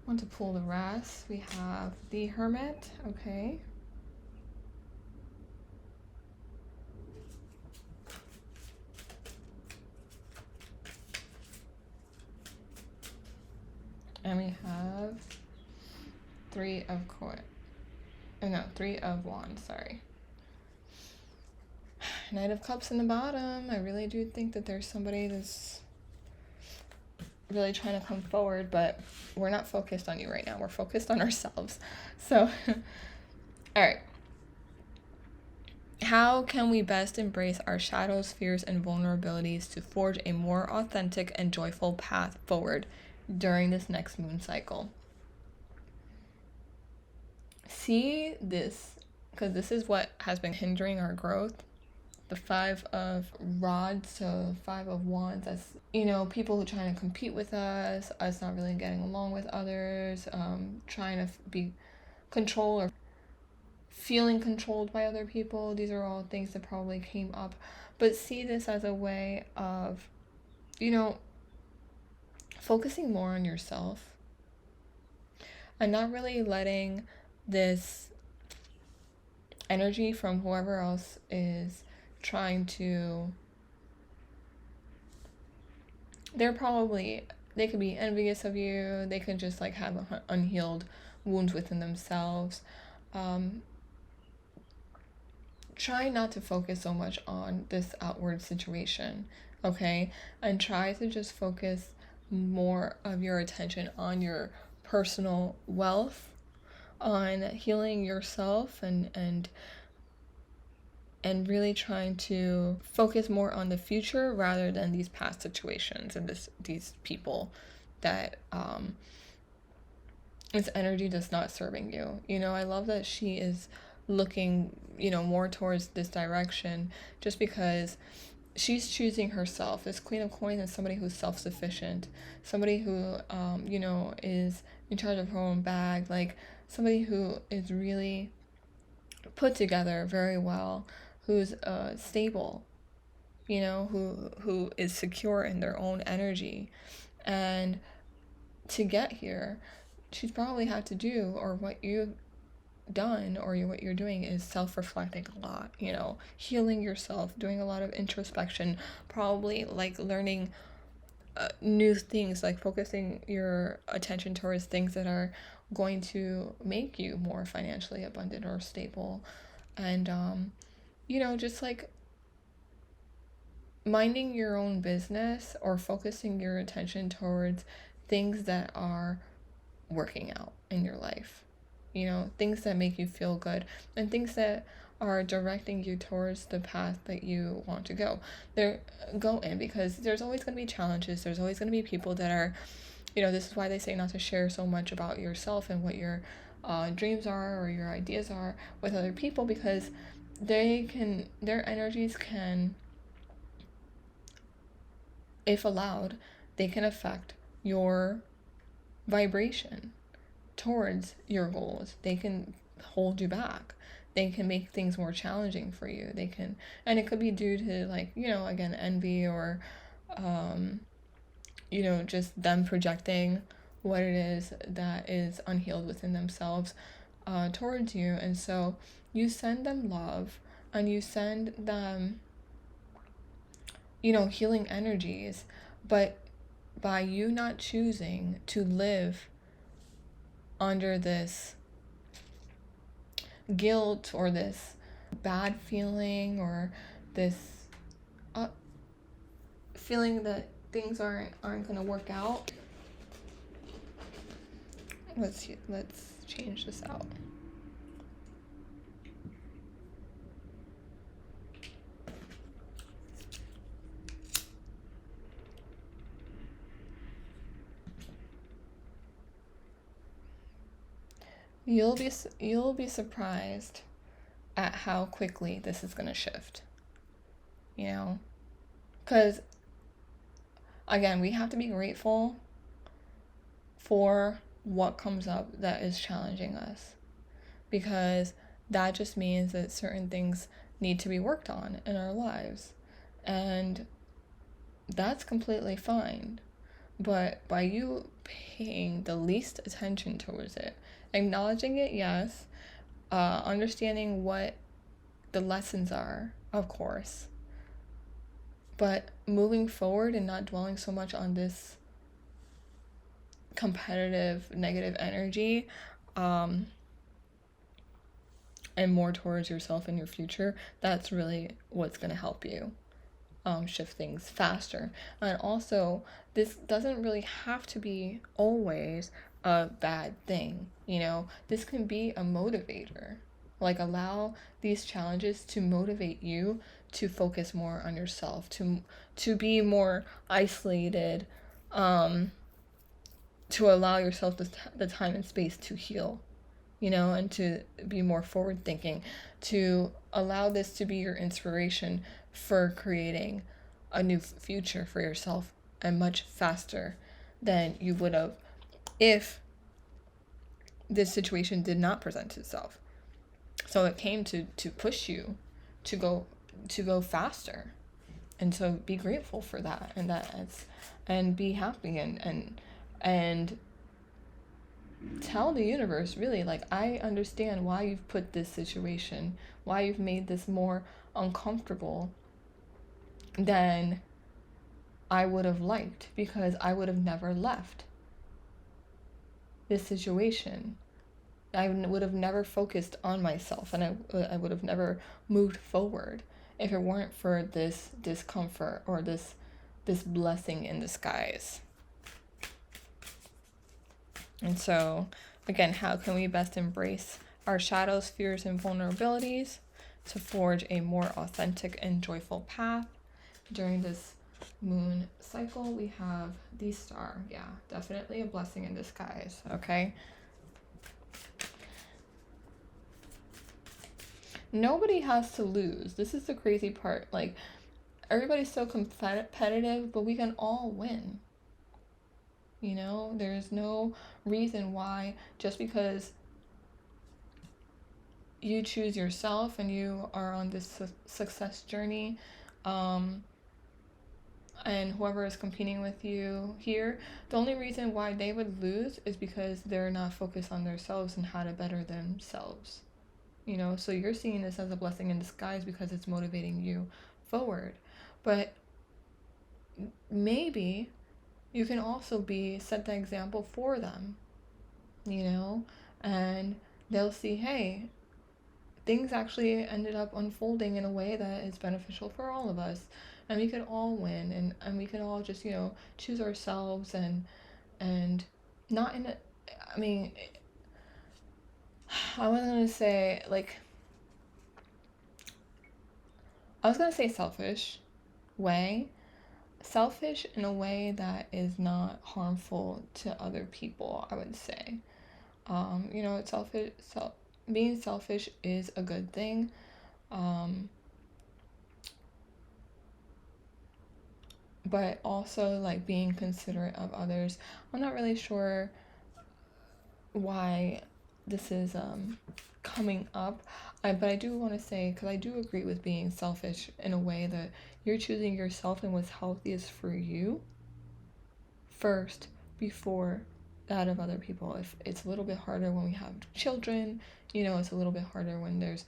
want to pull the rest. We have the Hermit, okay. And we have 3 of Wands, sorry. Knight of Cups in the bottom. I really do think that there's somebody that's really trying to come forward, but we're not focused on you right now. We're focused on ourselves. So, all right. How can we best embrace our shadows, fears, and vulnerabilities to forge a more authentic and joyful path forward during this next moon cycle? See this, because this is what has been hindering our growth. The 5 of Rods to 5 of Wands, as you know, people who trying to compete with us not really getting along with others, trying to be control or feeling controlled by other people. These are all things that probably came up. But see this as a way of, focusing more on yourself and not really letting this energy from whoever else is trying to, they could be envious of you, they could just like have unhealed wounds within themselves. Try not to focus so much on this outward situation, okay? And try to just focus more of your attention on your personal wealth, on healing yourself, and really trying to focus more on the future rather than these past situations and these people that this energy that's not serving you. I love that she is looking, more towards this direction just because she's choosing herself. This Queen of Coins is somebody who's self-sufficient, somebody who, is in charge of her own bag, like somebody who is really put together very well, who's stable, who is secure in their own energy. And to get here, she's probably had to do, or what you've done or what you're doing is self-reflecting a lot, healing yourself, doing a lot of introspection, probably like learning new things, like focusing your attention towards things that are going to make you more financially abundant or stable. And just like minding your own business or focusing your attention towards things that are working out in your life, things that make you feel good and things that are directing you towards the path that you want to go in, because there's always going to be challenges. There's always going to be people that are, this is why they say not to share so much about yourself and what your dreams are or your ideas are with other people, because their energies can, if allowed, they can affect your vibration towards your goals. They can hold you back. They can make things more challenging for you. And it could be due to like, again, envy or, just them projecting what it is that is unhealed within themselves towards you. And so you send them love and you send them, healing energies, but by you not choosing to live under this guilt or this bad feeling or this feeling that things aren't going to work out. Let's change this out. You'll be surprised at how quickly this is going to shift. Because again, we have to be grateful for what comes up that is challenging us, because that just means that certain things need to be worked on in our lives, and that's completely fine. But by you paying the least attention towards it, acknowledging it, yes, understanding what the lessons are, of course, but moving forward and not dwelling so much on this competitive negative energy, and more towards yourself and your future, that's really what's going to help you shift things faster. And also, this doesn't really have to be always a bad thing. This can be a motivator. Like, allow these challenges to motivate you to focus more on yourself, to be more isolated, to allow yourself the time and space to heal, and to be more forward thinking, to allow this to be your inspiration for creating a new future for yourself, and much faster than you would have if this situation did not present itself. So it came to push you to go faster. And so be grateful for that, and be happy, and tell the universe, really, like, I understand why you've put this situation, why you've made this more uncomfortable than I would have liked, because I would have never left this situation. I would have never focused on myself, and I would have never moved forward if it weren't for this discomfort or this blessing in disguise. And so, again, how can we best embrace our shadows, fears, and vulnerabilities to forge a more authentic and joyful path? During this moon cycle, we have the star. Yeah, definitely a blessing in disguise, okay? Nobody has to lose. This is the crazy part. Like, everybody's so competitive, but we can all win. You know, there's no reason why, just because you choose yourself and you are on this success journey, and whoever is competing with you here, the only reason why they would lose is because they're not focused on themselves and how to better themselves. You know, so you're seeing this as a blessing in disguise because it's motivating you forward. But maybe you can also set the example for them, you know, and they'll see, hey, things actually ended up unfolding in a way that is beneficial for all of us, and we could all win, and we could all just, you know, choose ourselves, and not in a, I mean, I wasn't gonna say, like, I was gonna say selfish in a way that is not harmful to other people, I would say. You know, being selfish is a good thing. But also, like, being considerate of others. I'm not really sure why this is coming up, but I do want to say, because I do agree with being selfish in a way that you're choosing yourself and what's healthiest for you first before that of other people. If it's a little bit harder when we have children, you know, it's a little bit harder when there's,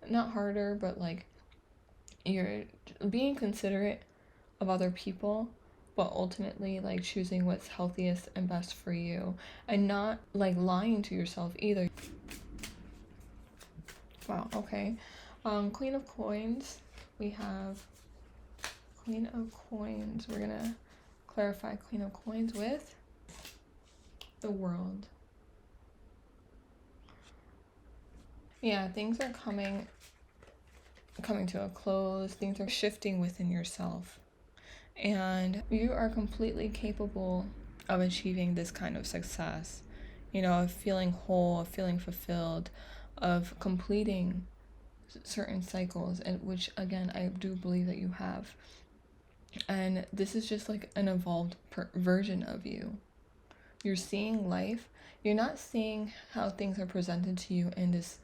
not harder, but like, you're being considerate of other people, but ultimately, like, choosing what's healthiest and best for you, and not, like, lying to yourself either. Wow, okay. Queen of Coins. We have Queen of Coins. We're gonna clarify Queen of Coins with the World. Yeah, things are coming to a close. Things are shifting within yourself. And you are completely capable of achieving this kind of success, you know, of feeling whole, of feeling fulfilled, of completing certain cycles, and which, again, I do believe that you have. And this is just like an evolved version of you. You're seeing life. You're not seeing how things are presented to you in this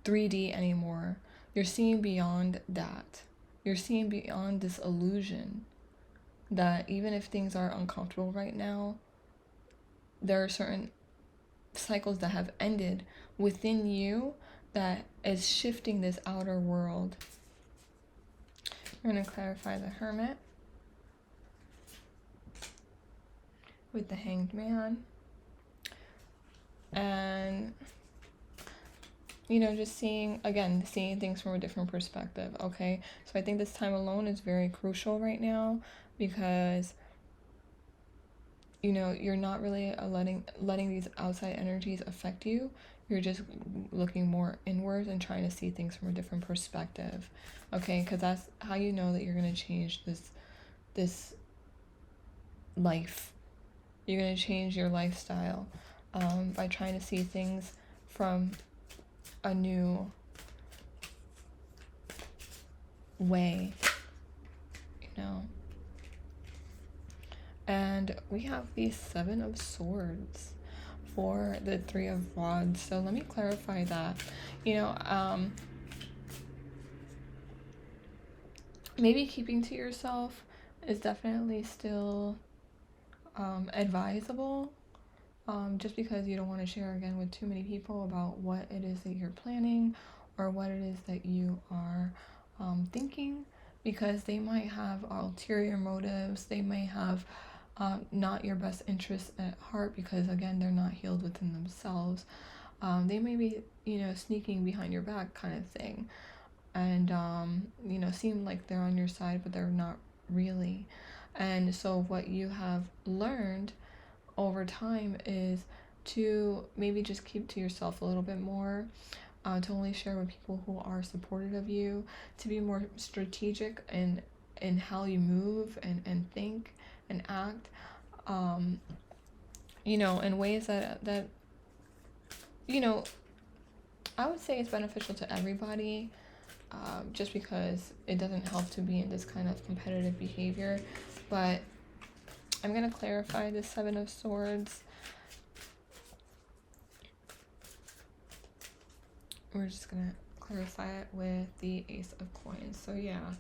3D anymore. You're seeing beyond that. You're seeing beyond this illusion that even if things are uncomfortable right now, there are certain cycles that have ended within you that is shifting this outer world. We're going to clarify the Hermit with the Hanged Man. And, you know, just seeing things from a different perspective, okay? So I think this time alone is very crucial right now, because, you know, you're not really letting these outside energies affect you. You're just looking more inwards and trying to see things from a different perspective, okay? Because that's how you know that you're going to change this life. You're going to change your lifestyle by trying to see things from a new way, you know? And we have the Seven of Swords. for the Three of Rods. So let me clarify that. You know, maybe keeping to yourself is definitely still advisable, just because you don't want to share again with too many people about what it is that you're planning or what it is that you are thinking, because they might have ulterior motives. They may have not your best interests at heart, because again, they're not healed within themselves. They may be, you know, sneaking behind your back kind of thing, and you know, seem like they're on your side, but they're not really. And so what you have learned over time is to maybe just keep to yourself a little bit more, to only share with people who are supportive of you, to be more strategic in how you move and think and act, you know, in ways that you know, I would say it's beneficial to everybody, just because it doesn't help to be in this kind of competitive behavior. But I'm going to clarify the Seven of Swords. We're just going to clarify it with the Ace of Coins. So yeah,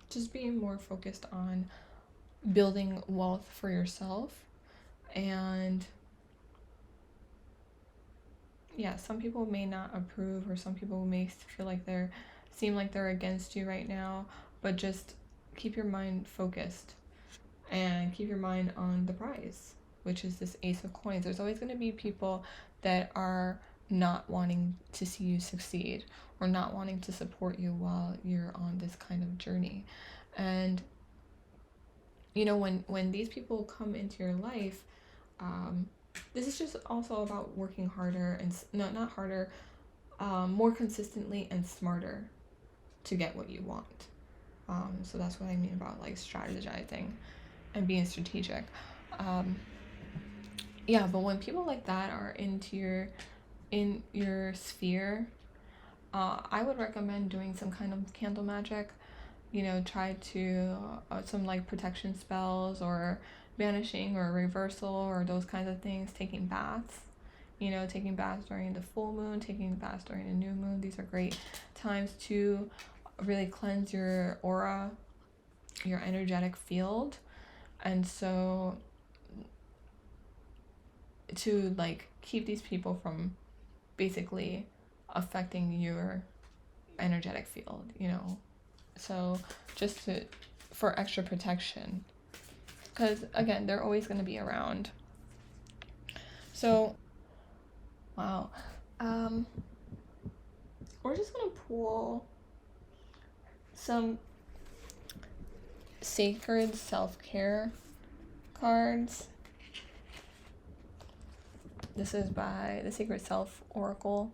just being more focused on building wealth for yourself. And yeah, some people may not approve, or some people may feel like seem like they're against you right now, but just keep your mind focused and keep your mind on the prize, which is this Ace of Coins. There's always going to be people that are not wanting to see you succeed, or not wanting to support you while you're on this kind of journey. And you know, when these people come into your life, this is just also about working harder, and not harder, more consistently and smarter to get what you want. So that's what I mean about like strategizing and being strategic. Yeah, but when people like that are in your sphere, I would recommend doing some kind of candle magic. You know, try to some like protection spells, or banishing, or reversal, or those kinds of things. Taking baths, you know, taking baths during the full moon, taking baths during the new moon. These are great times to really cleanse your aura, your energetic field. And so to like keep these people from basically affecting your energetic field, you know. So just for extra protection, because again, they're always going to be around. So wow, we're just going to pull some sacred self-care cards. This is by the Sacred Self Oracle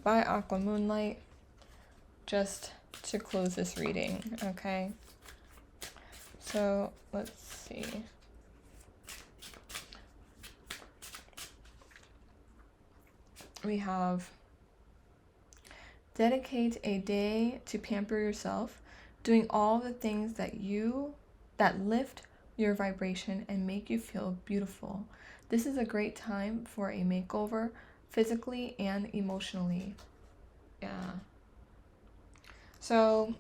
by AquaMoonlight, just to close this reading. Okay, so let's see. We have: dedicate a day to pamper yourself, doing all the things that lift your vibration and make you feel beautiful. This is a great time for a makeover, physically and emotionally. Yeah. So,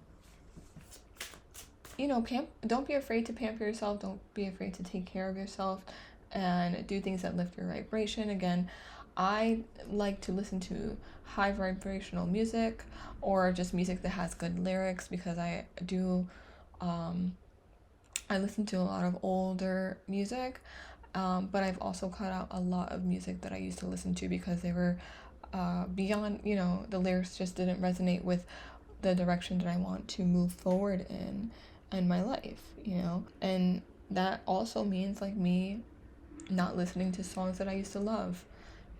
you know, don't be afraid to pamper yourself. Don't be afraid to take care of yourself and do things that lift your vibration. Again, I like to listen to high vibrational music, or just music that has good lyrics, because I listen to a lot of older music, but I've also cut out a lot of music that I used to listen to because they were beyond, you know, the lyrics just didn't resonate with the direction that I want to move forward in my life, you know. And that also means like me not listening to songs that I used to love,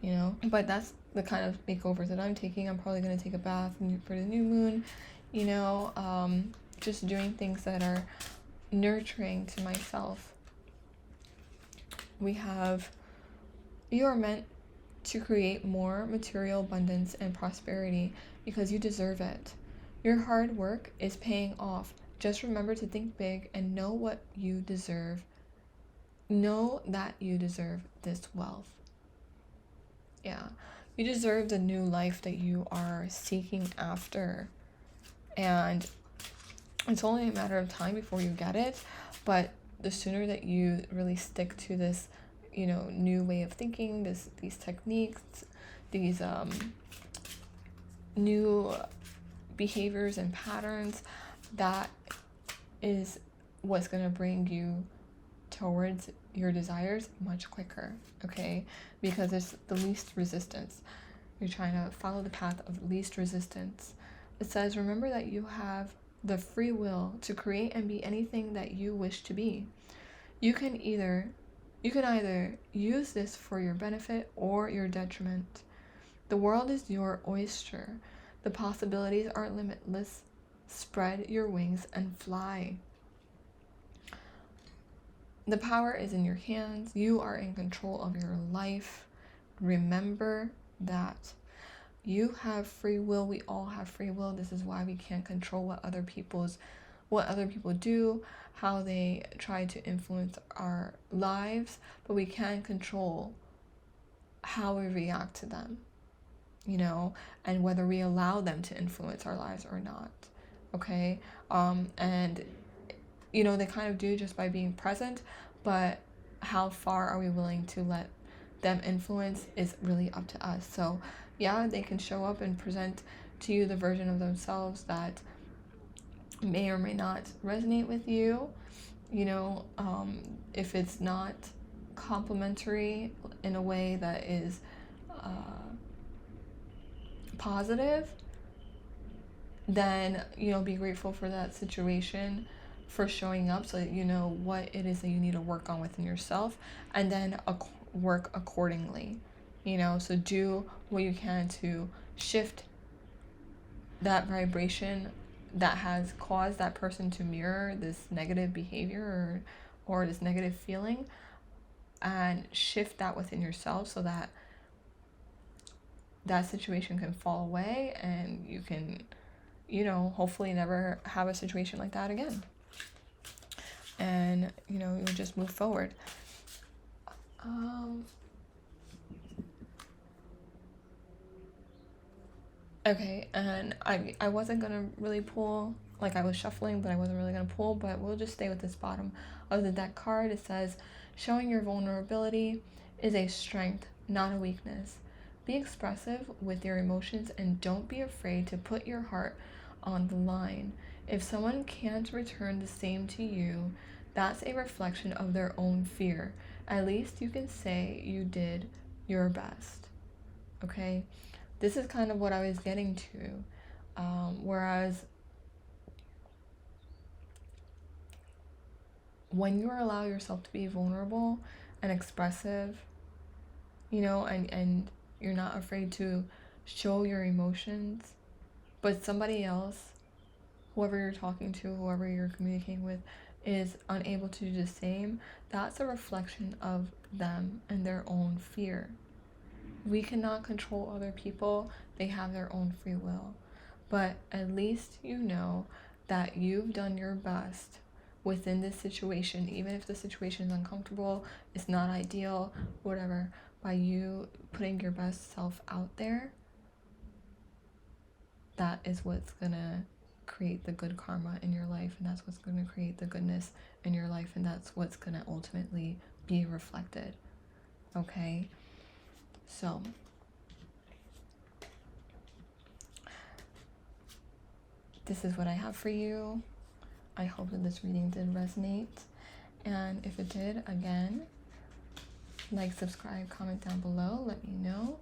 you know. But that's the kind of makeovers that I'm taking. I'm probably going to take a bath for the new moon, you know, just doing things that are nurturing to myself. We have: you are meant to create more material abundance and prosperity because you deserve it. Your hard work is paying off. Just remember to think big and know what you deserve. Know that you deserve this wealth. Yeah. You deserve the new life that you are seeking after. And it's only a matter of time before you get it. But the sooner that you really stick to this, new way of thinking, these techniques, these new behaviors and patterns, that is what's going to bring you towards your desires much quicker, okay? Because it's the least resistance. You're trying to follow the path of least resistance. It says, remember that you have the free will to create and be anything that you wish to be. You can either use this for your benefit or your detriment. The world is your oyster. The possibilities are limitless. Spread your wings and fly. The power is in your hands. You are in control of your life. Remember that. You have free will. We all have free will. This is why we can't control what other people do, how they try to influence our lives, but we can control how we react to them, and whether we allow them to influence our lives or not. Okay? And they kind of do just by being present, but how far are we willing to let them influence is really up to us. So yeah, they can show up and present to you the version of themselves that may or may not resonate with you, if it's not complimentary in a way that is positive, then be grateful for that situation, for showing up, so that you know what it is that you need to work on within yourself, and then work accordingly. So do what you can to shift that vibration that has caused that person to mirror this negative behavior or this negative feeling, and shift that within yourself so that that situation can fall away and you can hopefully never have a situation like that again. And, you'll just move forward. Okay, and I wasn't gonna really pull, like I was shuffling, but I wasn't really gonna pull, but we'll just stay with this bottom of the deck card. It says, showing your vulnerability is a strength, not a weakness. Be expressive with your emotions and don't be afraid to put your heart on the line. If someone can't return the same to you, that's a reflection of their own fear. At least you can say you did your best. Okay? This is kind of what I was getting to. Whereas when you allow yourself to be vulnerable and expressive, and you're not afraid to show your emotions, but somebody else, whoever you're talking to, whoever you're communicating with, is unable to do the same, that's a reflection of them and their own fear. We cannot control other people. They have their own free will. But at least you know that you've done your best within this situation, even if the situation is uncomfortable, it's not ideal, whatever. By you putting your best self out there, that is what's gonna create the good karma in your life, and that's what's gonna create the goodness in your life, and that's what's gonna ultimately be reflected. Okay? So this is what I have for you. I hope that this reading did resonate. And if it did, again, like, subscribe, comment down below, let me know.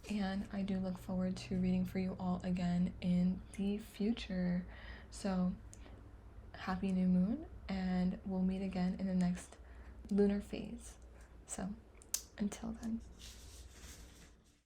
And I do look forward to reading for you all again in the future. So happy new moon, and we'll meet again in the next lunar phase. So until then.